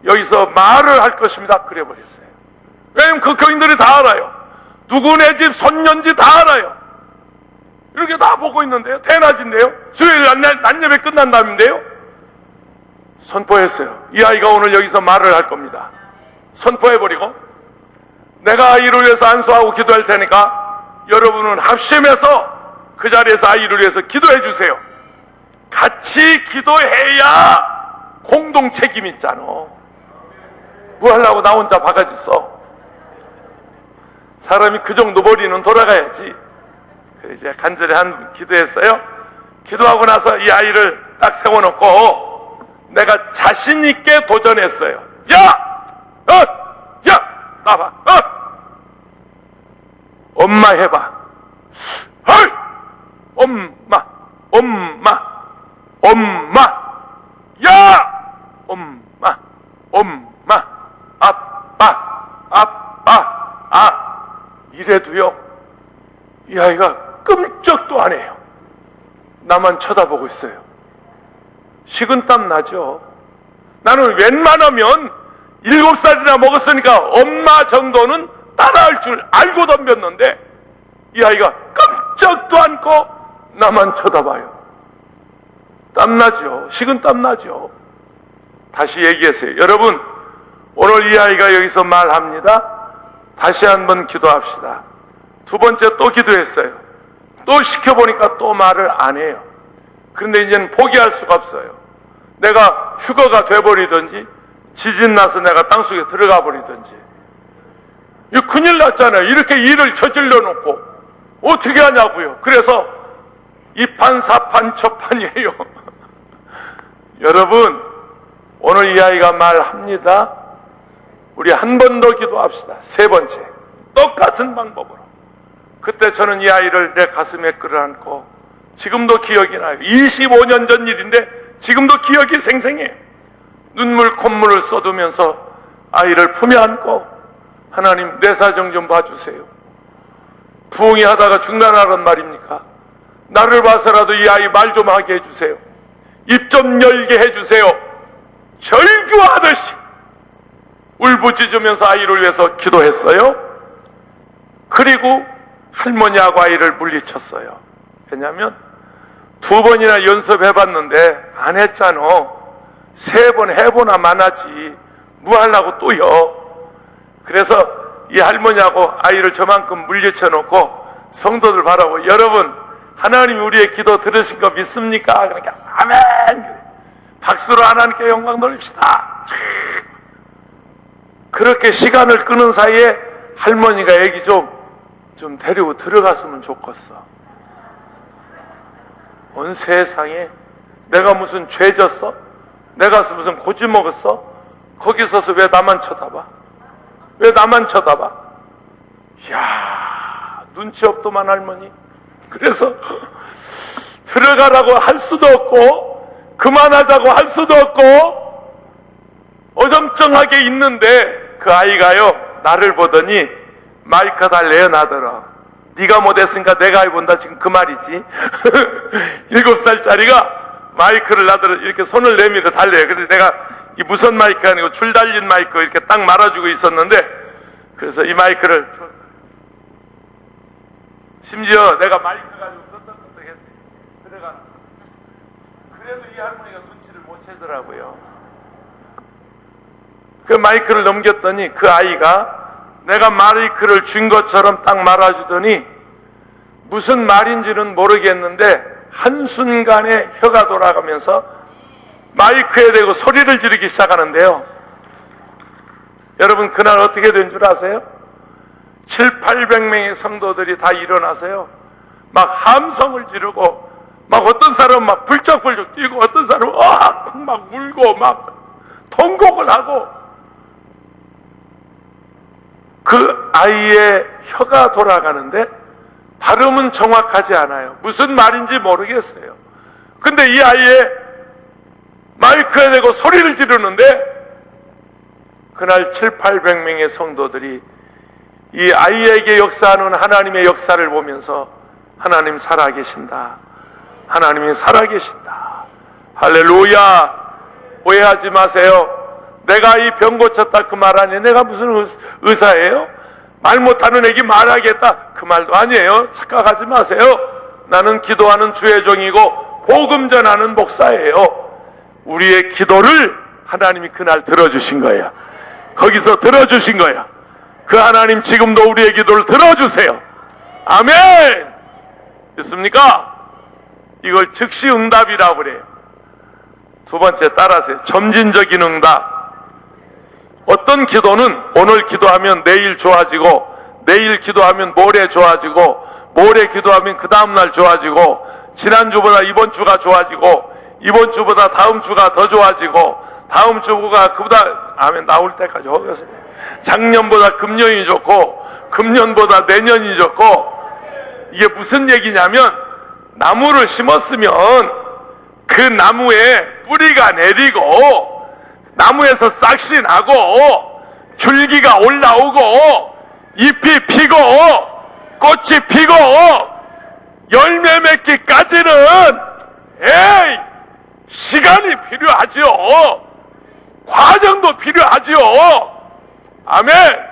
여기서 말을 할 것입니다. 그래버렸어요. 왜냐면 그 교인들이 다 알아요. 누구네 집 손년지 다 알아요. 이렇게 다 보고 있는데요. 대낮인데요. 수요일 낮 예배 끝난 다음인데요. 선포했어요. 이 아이가 오늘 여기서 말을 할 겁니다. 선포해버리고 내가 아이를 위해서 안수하고 기도할 테니까 여러분은 합심해서 그 자리에서 아이를 위해서 기도해 주세요. 같이 기도해야 공동 책임 있잖아. 뭐 하려고 나 혼자 바가지 써. 사람이 그 정도 머리는 돌아가야지. 그래 이제 간절히 한 기도했어요. 기도하고 나서 이 아이를 딱 세워놓고 내가 자신 있게 도전했어요. 야! 나봐. 엄마 해봐. 엄마. 야! 엄마. 아빠. 이래도요, 이 아이가 끔찍도 안 해요. 나만 쳐다보고 있어요. 식은땀 나죠. 나는 웬만하면 7살이나 먹었으니까 엄마 정도는 따라할 줄 알고 덤볐는데 이 아이가 끔찍도 않고 나만 쳐다봐요. 땀나죠. 식은땀 나죠. 다시 얘기했어요. 여러분, 오늘 이 아이가 여기서 말합니다. 다시 한번 기도합시다. 두 번째 또 기도했어요. 또 시켜보니까 또 말을 안 해요. 그런데 이제는 포기할 수가 없어요. 내가 휴거가 돼버리든지 지진 나서 내가 땅속에 들어가 버리든지. 이거 큰일 났잖아요. 이렇게 일을 저질러 놓고 어떻게 하냐고요. 그래서 이판사판 저판이에요. 여러분, 오늘 이 아이가 말합니다. 우리 한 번 더 기도합시다. 세 번째, 똑같은 방법으로. 그때 저는 이 아이를 내 가슴에 끌어안고 지금도 기억이 나요. 25년 전 일인데 지금도 기억이 생생해요. 눈물 콧물을 쏟으면서 아이를 품에 안고 하나님 내 사정 좀 봐주세요. 부흥이 하다가 중단하란 말입니까? 나를 봐서라도 이 아이 말 좀 하게 해주세요. 입 좀 열게 해주세요. 절규하듯이 울부짖으면서 아이를 위해서 기도했어요. 그리고 할머니하고 아이를 물리쳤어요. 왜냐하면 2번이나 연습해봤는데 안 했잖아. 3번 해보나 마나지 뭐 하려고 또요. 그래서 이 할머니하고 아이를 저만큼 물리쳐 놓고 성도들 바라고, 여러분 하나님이 우리의 기도 들으신 거 믿습니까? 그러니까 아멘. 박수로 하나님께 영광 돌립시다. 그렇게 시간을 끄는 사이에 할머니가 애기 좀 데리고 들어갔으면 좋겠어. 온 세상에 내가 무슨 죄 졌어? 내가 무슨 고지 먹었어? 거기 서서 왜 나만 쳐다봐? 왜 나만 쳐다봐? 이야, 눈치 없더만 할머니. 그래서 들어가라고 할 수도 없고 그만하자고 할 수도 없고 어정쩡하게 있는데 그 아이가요 나를 보더니 마이크 달래요. 나더러 네가 못했으니까 내가 해본다. 지금 그 말이지. 7살짜리가 마이크를 나더러 이렇게 손을 내밀어 달래요. 그래서 내가 이 무선 마이크 아니고 줄 달린 마이크 이렇게 딱 말아주고 있었는데, 그래서 이 마이크를 줬어요. 심지어 내가 마이크 가지고 끄떡끄떡 했어요. 들어가. 그래도 이 할머니가 눈치를 못 채더라고요. 그 마이크를 넘겼더니 그 아이가 내가 마이크를 준 것처럼 딱 말아주더니 무슨 말인지는 모르겠는데 한순간에 혀가 돌아가면서 마이크에 대고 소리를 지르기 시작하는데요. 여러분 그날 어떻게 된 줄 아세요? 700~800명의 성도들이 다 일어나서요 막 함성을 지르고, 막 어떤 사람은 막 불쩍불쩍 뛰고 어떤 사람은 막 울고 막 통곡을 하고, 그 아이의 혀가 돌아가는데 발음은 정확하지 않아요. 무슨 말인지 모르겠어요. 근데 이 아이의 마이크에 대고 소리를 지르는데 그날 700~800명의 성도들이 이 아이에게 역사하는 하나님의 역사를 보면서 하나님 살아계신다, 하나님이 살아계신다, 할렐루야. 오해하지 마세요. 내가 이 병 고쳤다 그 말 아니에요. 내가 무슨 의사예요? 말 못하는 애기 말하겠다 그 말도 아니에요. 착각하지 마세요. 나는 기도하는 주의 종이고 복음 전하는 목사예요. 우리의 기도를 하나님이 그날 들어주신 거야. 거기서 들어주신 거야. 그 하나님 지금도 우리의 기도를 들어주세요. 아멘. 됐습니까? 이걸 즉시 응답이라고 그래요. 두 번째 따라하세요. 점진적인 응답. 어떤 기도는 오늘 기도하면 내일 좋아지고, 내일 기도하면 모레 좋아지고, 모레 기도하면 그 다음날 좋아지고, 지난주보다 이번 주가 좋아지고, 이번 주보다 다음 주가 더 좋아지고, 다음 주가 그보다 아멘 나올 때까지 허겼어요. 작년보다 금년이 좋고, 금년보다 내년이 좋고. 이게 무슨 얘기냐면, 나무를 심었으면 그 나무에 뿌리가 내리고 나무에서 싹이 나고 줄기가 올라오고 잎이 피고 꽃이 피고 열매 맺기까지는 시간이 필요하지요. 과정도 필요하지요. 아멘.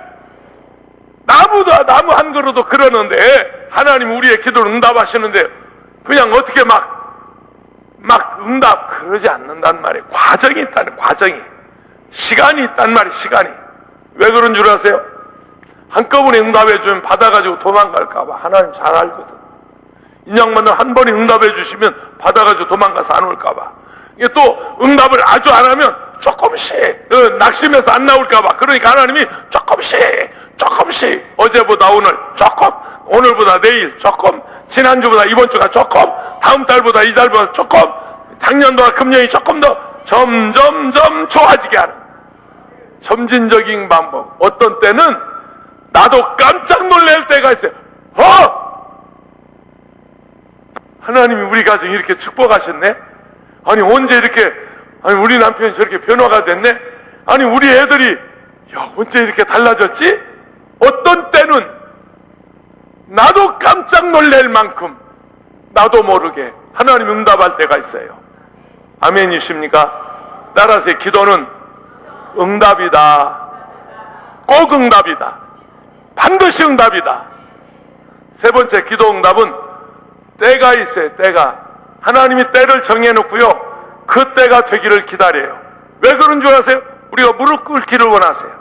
나무 한 그루도 그러는데 하나님 우리의 기도를 응답하시는데 그냥 어떻게 막 응답 그러지 않는단 말이에요. 과정이 있다는, 과정이. 시간이 있단 말이에요. 시간이. 왜 그런 줄 아세요? 한꺼번에 응답해 주면 받아가지고 도망갈까봐. 하나님 잘 알거든. 인양만은 한 번에 응답해 주시면 받아가지고 도망가서 안 올까봐. 이게 또 응답을 아주 안 하면 조금씩 낙심해서 안 나올까봐. 그러니까 하나님이 조금씩 어제보다 오늘 조금, 오늘보다 내일 조금, 지난주보다 이번 주가 조금, 다음 달보다 이 달보다 조금, 작년도와 금년이 조금 더 점점점 좋아지게 하는 점진적인 방법. 어떤 때는 나도 깜짝 놀랄 때가 있어요. 하나님이 우리 가정 이렇게 축복하셨네? 아니 언제 이렇게, 아니 우리 남편이 저렇게 변화가 됐네? 아니 우리 애들이 언제 이렇게 달라졌지? 어떤 때는 나도 깜짝 놀랄 만큼 나도 모르게 하나님 응답할 때가 있어요. 아멘이십니까? 따라서 기도는 응답이다. 꼭 응답이다. 반드시 응답이다. 세 번째 기도 응답은 때가 있어요. 때가. 하나님이 때를 정해놓고요 그 때가 되기를 기다려요. 왜 그런 줄 아세요? 우리가 무릎 꿇기를 원하세요.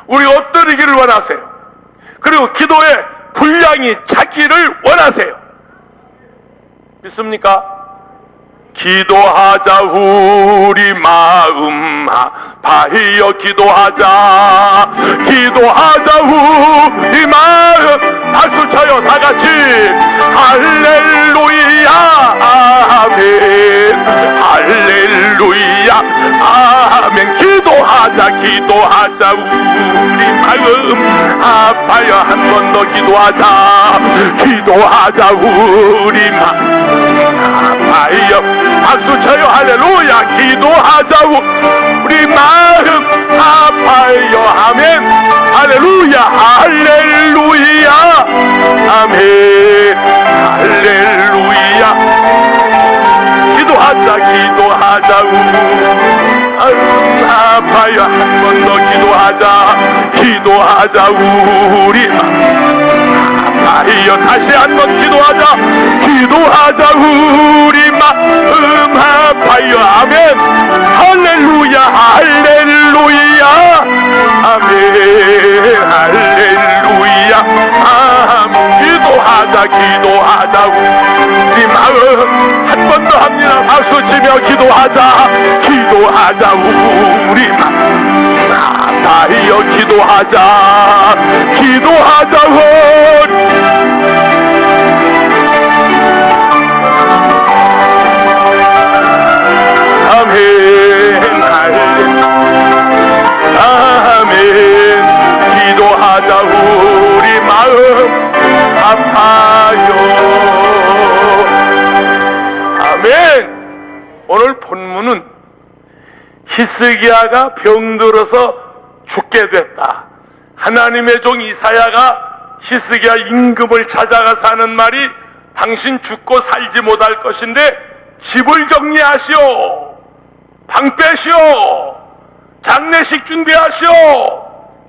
우리가 엎드리기를 원하세요. 그리고 기도의 분량이 차기를 원하세요. 믿습니까? 기도하자 우리 마음 합하여 기도하자. 기도하자. 우리 마음 박수 쳐요 다같이. 할렐루야 아멘. 할렐루야 아멘. 기도하자 기도하자. 우리 마음 합하여 한 번 더 기도하자. 기도하자. 우리 마음 합하여 박수 쳐요. 할렐루야. 기도하자. 우리 마음 합하여 아멘. 할렐루야. 할렐루야 아멘. 할렐루야. 기도하자 기도하자. 합하여 한 번 더 기도하자. 기도하자. 우리 합하여 다시 한 번 기도하자. 기도하자. 우리 마음 합하여 아멘. 할렐루야 할렐루야 아멘. 할렐루야 아멘. 기도하자 기도하자. 우리 마음 한 번 더 합니다. 박수 치며 기도하자. 기도하자. 우리 마음 합하여 기도하자. 기도하자. 아멘. 아멘. 기도하자. 우리 마음 합하여 아멘. 오늘 본문은 히스기야가 병들어서 죽게 됐다. 하나님의 종 이사야가 히스기야 임금을 찾아가서 하는 말이 당신 죽고 살지 못할 것인데 집을 정리하시오. 방 빼시오. 장례식 준비하시오.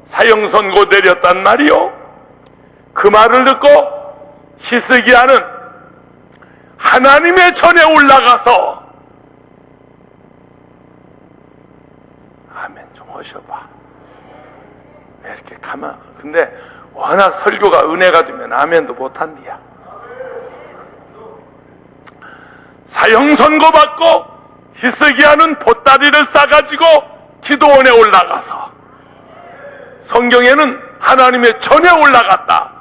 사형선고 내렸단 말이요. 그 말을 듣고 히스기야는 하나님의 전에 올라가서 아멘 좀 하셔봐. 왜 이렇게 가만. 근데 워낙 설교가 은혜가 되면 아멘도 못한디야. 사형 선고받고 히스기야는 보따리를 싸가지고 기도원에 올라가서, 성경에는 하나님의 전에 올라갔다.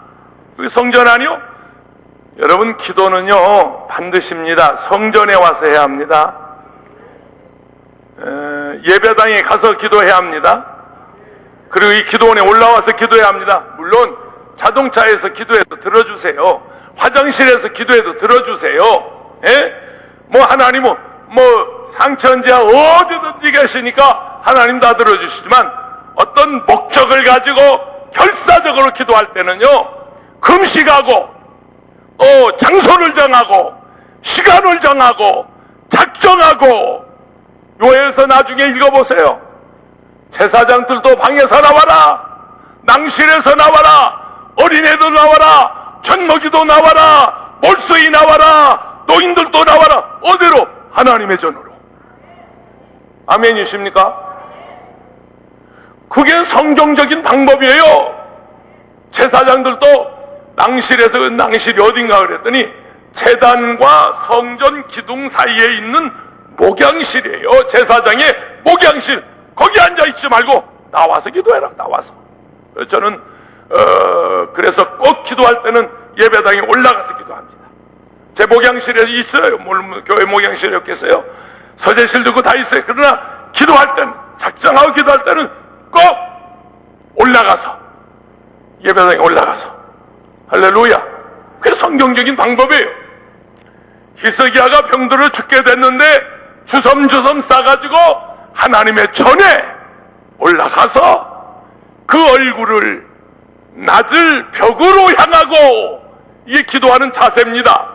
그게 성전 아니요? 여러분 기도는요 반드시입니다. 성전에 와서 해야 합니다. 예배당에 가서 기도해야 합니다. 그리고 이 기도원에 올라와서 기도해야 합니다. 물론 자동차에서 기도해도 들어주세요. 화장실에서 기도해도 들어주세요. 예? 뭐 하나님은 뭐 상천지하 어디든지 계시니까 하나님 다 들어주시지만, 어떤 목적을 가지고 결사적으로 기도할 때는요 금식하고 또 장소를 정하고 시간을 정하고 작정하고, 요에서 나중에 읽어보세요. 제사장들도 방에서 나와라, 낭실에서 나와라, 어린애도 나와라, 젖먹이도 나와라, 몰수이 나와라, 노인들도 나와라. 어디로? 하나님의 전으로. 아멘이십니까? 그게 성경적인 방법이에요. 제사장들도 낭실에서, 그 낭실이 어딘가 그랬더니 제단과 성전 기둥 사이에 있는 목양실이에요. 제사장의 목양실. 거기 앉아있지 말고 나와서 기도해라. 나와서. 저는 그래서 꼭 기도할 때는 예배당에 올라가서 기도합니다. 제 목양실에 있어요. 교회 목양실이었겠어요. 서재실도 그 다 있어요. 그러나 기도할 때는, 작정하고 기도할 때는 꼭 올라가서, 예배당에 올라가서. 할렐루야. 그게 성경적인 방법이에요. 히스기야가 병들어 죽게 됐는데 주섬주섬 싸가지고 하나님의 전에 올라가서 그 얼굴을 낮을 벽으로 향하고, 이게 기도하는 자세입니다.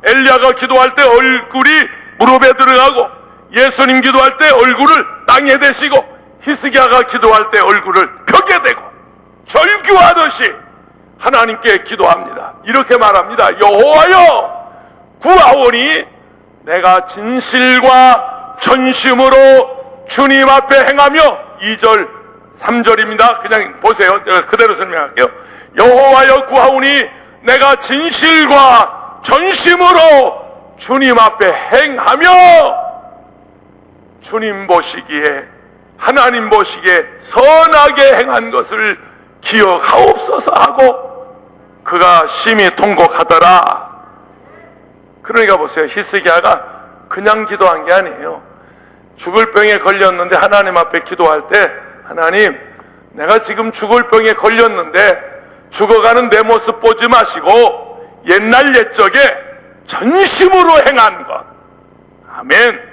엘리야가 기도할 때 얼굴이 무릎에 들어가고, 예수님 기도할 때 얼굴을 땅에 대시고, 히스기야가 기도할 때 얼굴을 벽에 대고 절규하듯이 하나님께 기도합니다. 이렇게 말합니다. 여호와여, 구하오니 내가 진실과 전심으로 주님 앞에 행하며. 2절 3절입니다 그냥 보세요. 제가 그대로 설명할게요. 여호와여, 구하오니 내가 진실과 전심으로 주님 앞에 행하며. 주님 보시기에 하나님 보시기에 선하게 행한 것을 기억하옵소서 하고 그가 심히 통곡하더라. 그러니까 보세요. 히스기야가 그냥 기도한 게 아니에요. 죽을 병에 걸렸는데 하나님 앞에 기도할 때, 하나님, 내가 지금 죽을 병에 걸렸는데 죽어가는 내 모습 보지 마시고 옛날 옛적에 전심으로 행한 것, 아멘.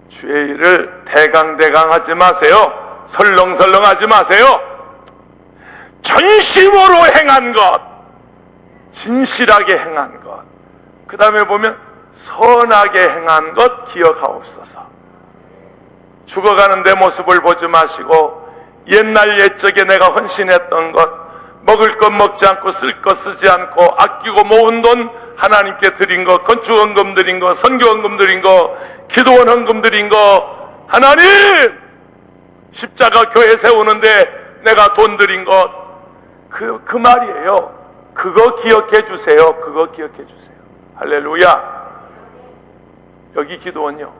주의 일을 대강대강 하지 마세요. 설렁설렁 하지 마세요. 전심으로 행한 것, 진실하게 행한 것, 그 다음에 보면 선하게 행한 것 기억하옵소서. 죽어가는 내 모습을 보지 마시고 옛날 옛적에 내가 헌신했던 것, 먹을 것 먹지 않고 쓸 것 쓰지 않고 아끼고 모은 돈 하나님께 드린 것, 건축헌금 드린 것, 선교헌금 드린 것, 기도원 헌금 드린 것, 하나님 십자가 교회 세우는데 내가 돈 드린 것, 그 말이에요. 그거 기억해 주세요. 그거 기억해 주세요. 할렐루야. 여기 기도원요,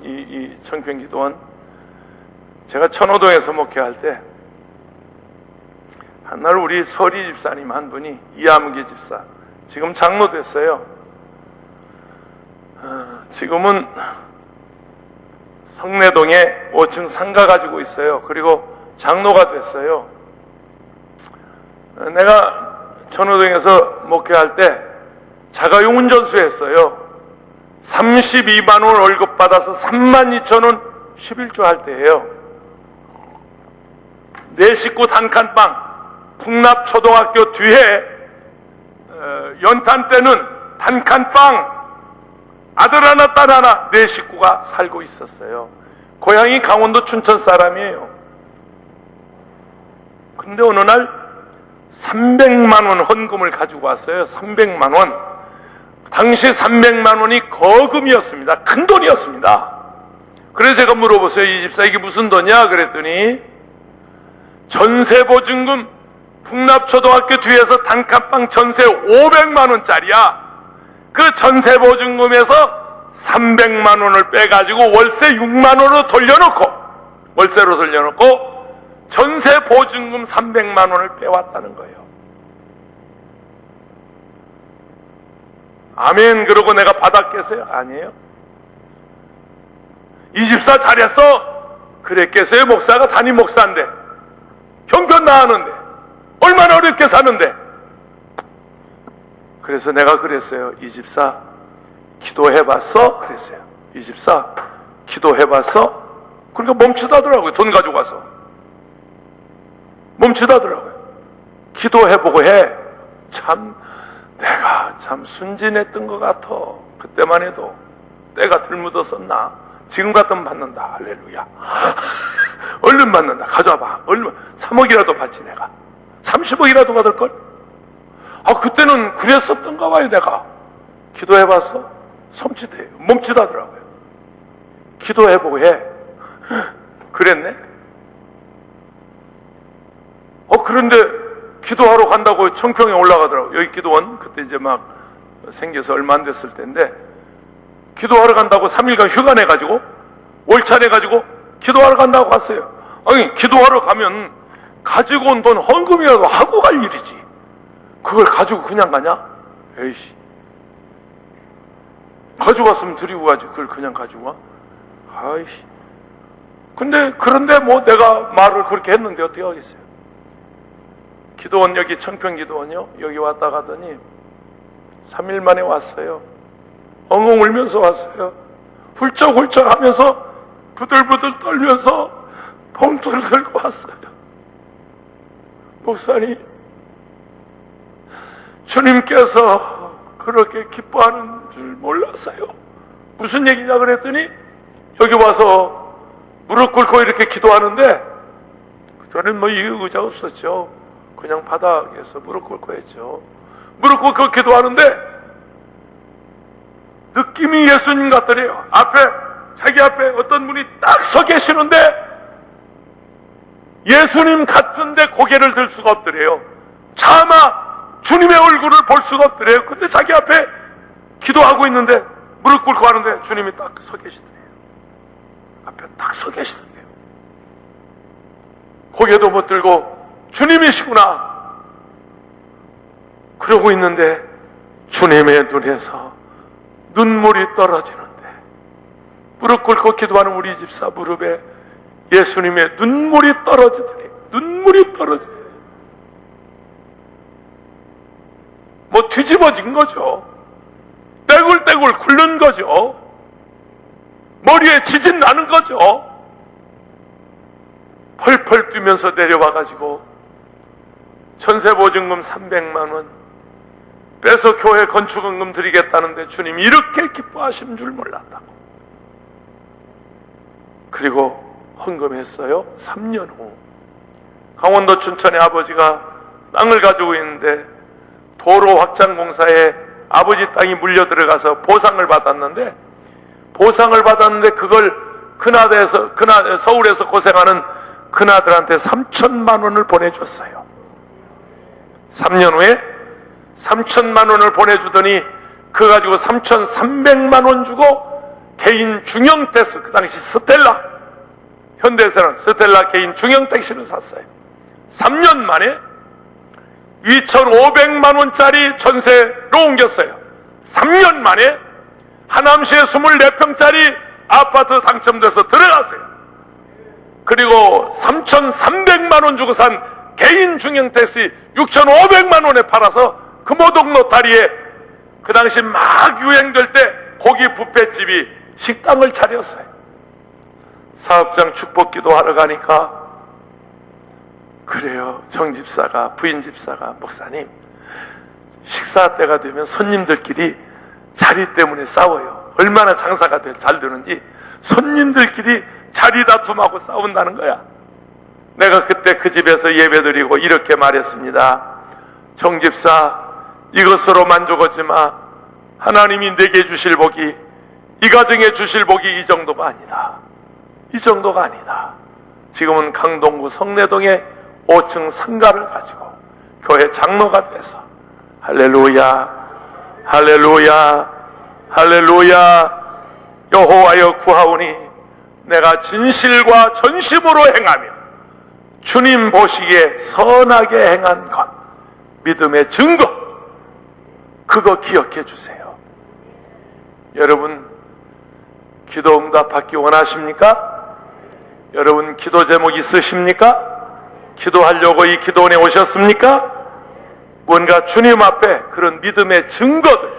이 청평 기도원, 제가 천호동에서 목회할 때 한날 우리 서리 집사님 한 분이, 이암기 집사, 지금 장로 됐어요. 지금은 성내동에 5층 상가 가지고 있어요. 그리고 장로가 됐어요. 내가 천호동에서 목회할 때 자가용 운전수 했어요. 32만 원 월급 받아서 32,000원 11조 할 때예요. 내 식구 단칸방, 풍납초등학교 뒤에 연탄 때는 단칸방 아들 하나 딸 하나 내 식구가 살고 있었어요. 고향이 강원도 춘천 사람이에요. 근데 어느 날 300만 원 헌금을 가지고 왔어요. 300만 원. 당시 300만 원이 거금이었습니다. 큰 돈이었습니다. 그래서 제가 물어보세요. 이 집사, 이게 무슨 돈이야? 그랬더니 전세보증금, 풍납초등학교 뒤에서 단칸방 전세 500만 원짜리야. 그 전세보증금에서 300만 원을 빼가지고 월세 6만 원으로 돌려놓고, 월세로 돌려놓고 전세보증금 300만 원을 빼왔다는 거예요. 아멘. 그러고 내가 받았겠어요? 아니에요. 이 집사 잘했어? 그랬겠어요? 목사가 담임 목사인데, 형편 나하는데, 얼마나 어렵게 사는데. 그래서 내가 그랬어요. 이 집사 기도해봤어? 그랬어요. 이 집사 기도해봤어? 그러니까 멈추다더라고요. 돈 가지고 와서 멈추다더라고요. 기도해보고 해. 참 내가 참 순진했던 것 같아. 그때만 해도 때가 덜 묻었었나? 지금 같으면 받는다. 할렐루야. 얼른 받는다. 가져와봐. 얼른 3억이라도 받지. 내가 30억이라도 받을걸? 그때는 그랬었던가 봐요. 내가 기도해봤어? 섬찟해요. 멈칫하더라고요. 기도해보고 해. 그랬네. 그런데 기도하러 간다고 청평에 올라가더라고요. 여기 기도원 그때 이제 막 생겨서 얼마 안 됐을 때인데, 기도하러 간다고 3일간 휴가 내가지고 월차 내가지고 기도하러 간다고 갔어요. 아니, 기도하러 가면 가지고 온 돈 헌금이라도 하고 갈 일이지, 그걸 가지고 그냥 가냐? 에이씨, 가지고 왔으면 드리고 가지, 그걸 그냥 가지고 와? 아이씨. 그런데 뭐 내가 말을 그렇게 했는데 어떻게 하겠어요? 기도원, 여기 청평 기도원요, 여기 왔다 가더니 3일 만에 왔어요. 엉엉 울면서 왔어요. 훌쩍훌쩍 하면서 부들부들 떨면서 봉투를 들고 왔어요. 목사님, 주님께서 그렇게 기뻐하는 줄 몰랐어요. 무슨 얘기냐 그랬더니, 여기 와서 무릎 꿇고 이렇게 기도하는데, 저는 뭐 이 의자 없었죠. 그냥 바닥에서 무릎 꿇고 했죠. 무릎 꿇고 기도하는데 느낌이 예수님 같더래요. 자기 앞에 어떤 분이 딱 서 계시는데 예수님 같은데 고개를 들 수가 없더래요. 차마 주님의 얼굴을 볼 수가 없더래요. 근데 자기 앞에 기도하고 있는데, 무릎 꿇고 하는데 주님이 딱 서 계시더래요. 앞에 딱 서 계시던데요. 고개도 못 들고 주님이시구나 그러고 있는데 주님의 눈에서 눈물이 떨어지는데, 무릎 꿇고 기도하는 우리 집사 무릎에 예수님의 눈물이 떨어지더니, 눈물이 떨어지더니 뭐 뒤집어진 거죠. 떼굴떼굴 굴른 거죠. 머리에 지진 나는 거죠. 펄펄 뛰면서 내려와가지고 전세보증금 300만 원 빼서 교회 건축원금 드리겠다는데 주님이 이렇게 기뻐하시는 줄 몰랐다고. 그리고 헌금했어요. 3년 후 강원도 춘천에 아버지가 땅을 가지고 있는데 도로 확장 공사에 아버지 땅이 물려 들어가서 보상을 받았는데 그걸 서울에서 고생하는 큰아들한테 3천만 원을 보내줬어요. 3년 후에 3천만 원을 보내주더니 그거 가지고 3,300만 원 주고 개인 중형 택시, 그 당시 스텔라, 현대에서는 스텔라 개인 중형 택시를 샀어요. 3년 만에 2,500만 원짜리 전세로 옮겼어요. 3년 만에 하남시에 24평짜리 아파트 당첨돼서 들어갔어요. 그리고 3,300만 원 주고 산 개인 중형 택시 6,500만 원에 팔아서 금호동 노타리에 그 당시 막 유행될 때 고기 뷔페집이 식당을 차렸어요. 사업장 축복기도 하러 가니까 그래요. 정집사가, 부인집사가, 목사님 식사 때가 되면 손님들끼리 자리 때문에 싸워요. 얼마나 장사가 잘 되는지 손님들끼리 자리 다툼하고 싸운다는 거야. 내가 그때 그 집에서 예배드리고 이렇게 말했습니다. 정집사, 이것으로 만족하지 마. 하나님이 내게 주실 복이, 이 가정에 주실 복이 이 정도가 아니다. 이 정도가 아니다. 지금은 강동구 성내동에 5층 상가를 가지고 교회 장로가 돼서 할렐루야, 할렐루야, 할렐루야, 여호와여 구하오니 내가 진실과 전심으로 행하며 주님 보시기에 선하게 행한 것, 믿음의 증거, 그거 기억해 주세요. 여러분, 기도 응답 받기 원하십니까? 여러분, 기도 제목 있으십니까? 기도하려고 이 기도원에 오셨습니까? 뭔가 주님 앞에 그런 믿음의 증거들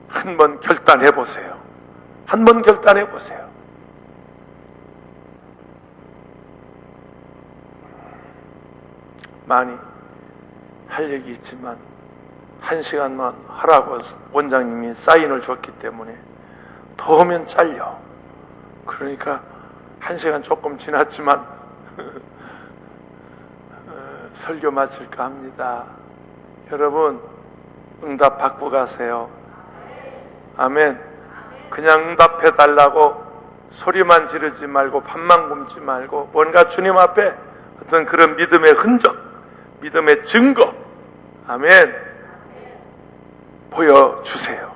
한번 결단해 보세요. 한번 결단해 보세요. 많이 할 얘기 있지만 1시간만 하라고 원장님이 사인을 줬기 때문에 더 하면 잘려. 그러니까 1시간 조금 지났지만 설교 마칠까 합니다. 여러분, 응답 받고 가세요. 아멘. 그냥 응답해 달라고 소리만 지르지 말고 밥만 굶지 말고 뭔가 주님 앞에 어떤 그런 믿음의 흔적, 믿음의 증거, 아멘, 보여주세요.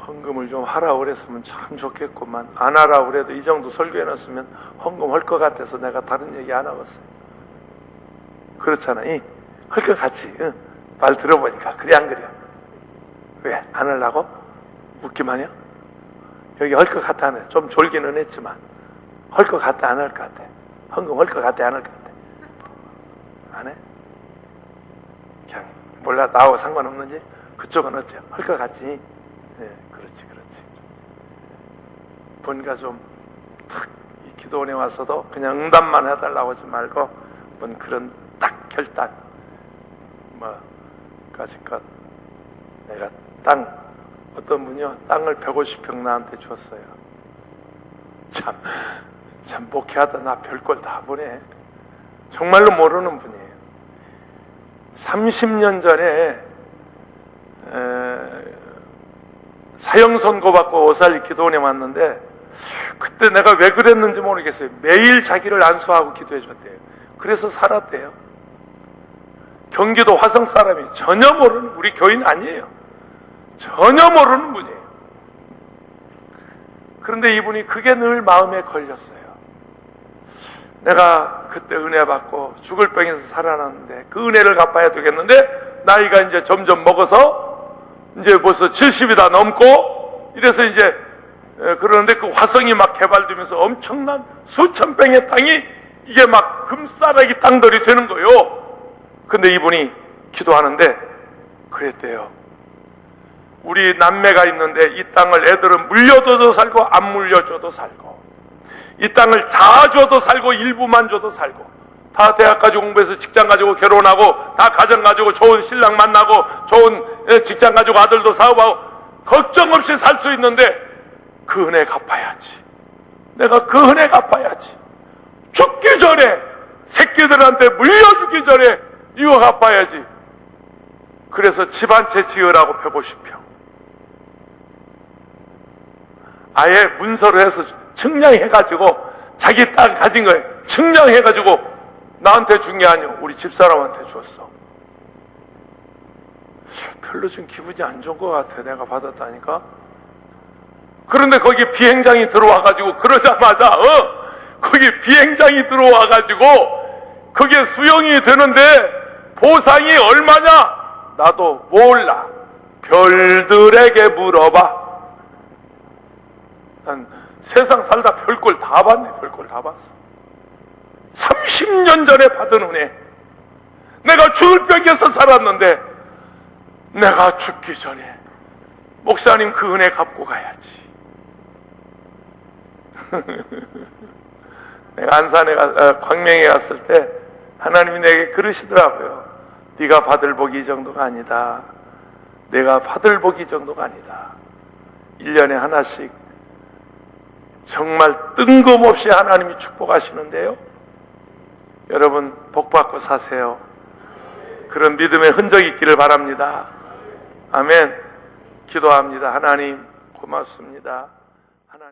헌금을 좀 하라고 그랬으면 참 좋겠구만. 안 하라고 그래도 이 정도 설교해놨으면 헌금할 것 같아서 내가 다른 얘기 안 하겠어요. 그렇잖아. 할 것 같지. 말 들어보니까. 그래 안 그래? 왜? 안 하려고? 웃기만 해요? 여기 할 것 같아 안 해? 좀 졸기는 했지만 할 것 같아 안 할 것 같아? 헌금 할 것 같아 안 할 것 같아? 안 해? 그냥 몰라. 나하고 상관없는지? 그쪽은 어째? 할 것 같지? 네, 그렇지. 뭔가 좀 탁 이 기도원에 와서도 그냥 응답만 해달라고 하지 말고 뭔 그런 딱 결단, 까짓것. 내가 어떤 분이요, 땅을 150평 나한테 줬어요. 참 목회하다 나 별걸 다 보네. 정말로 모르는 분이에요. 30년 전에 사형 선고받고 오살리 기도원에 왔는데 그때 내가 왜 그랬는지 모르겠어요. 매일 자기를 안수하고 기도해 줬대요. 그래서 살았대요. 경기도 화성 사람이 전혀 모르는, 우리 교인 아니에요. 전혀 모르는 분이에요. 그런데 이분이 그게 늘 마음에 걸렸어요. 내가 그때 은혜 받고 죽을 병에서 살아났는데 그 은혜를 갚아야 되겠는데, 나이가 이제 점점 먹어서 이제 벌써 70이 다 넘고 이래서 이제 그러는데, 그 화성이 막 개발되면서 엄청난 수천 평의 땅이 이게 막 금싸라기 땅들이 되는 거예요. 근데 이분이 기도하는데 그랬대요. 우리 남매가 있는데 이 땅을 애들은 물려줘도 살고 안 물려줘도 살고, 이 땅을 다 줘도 살고 일부만 줘도 살고, 다 대학 가지고 공부해서 직장 가지고 결혼하고, 다 가정 가지고 좋은 신랑 만나고, 좋은 직장 가지고 아들도 사업하고, 걱정 없이 살 수 있는데 그 은혜 갚아야지. 내가 그 은혜 갚아야지. 죽기 전에, 새끼들한테 물려주기 전에 이거 갚아야지. 그래서 집 한 채 지으라고 150평. 아예 문서로 해서 측량해가지고 자기 땅 가진 거에 측량해가지고 나한테 준 게 아니오, 우리 집사람한테 줬어. 별로 좀 기분이 안 좋은 것 같아, 내가 받았다니까. 그런데 거기 비행장이 들어와가지고, 그러자마자 거기 비행장이 들어와가지고 그게 수용이 되는데 보상이 얼마냐? 나도 몰라. 별들에게 물어봐. 난 세상 살다 별걸 다 봤네. 별걸 다 봤어. 30년 전에 받은 은혜. 내가 죽을 병에서 살았는데 내가 죽기 전에 목사님 그 은혜 갚고 가야지. 내가 안산에 광명에 갔을 때 하나님이 내게 그러시더라고요. 네가 받을 복이 이 정도가 아니다. 내가 받을 복이 이 정도가 아니다. 1년에 하나씩 정말 뜬금없이 하나님이 축복하시는데요. 여러분 복 받고 사세요. 그런 믿음의 흔적이 있기를 바랍니다. 아멘. 기도합니다. 하나님 고맙습니다.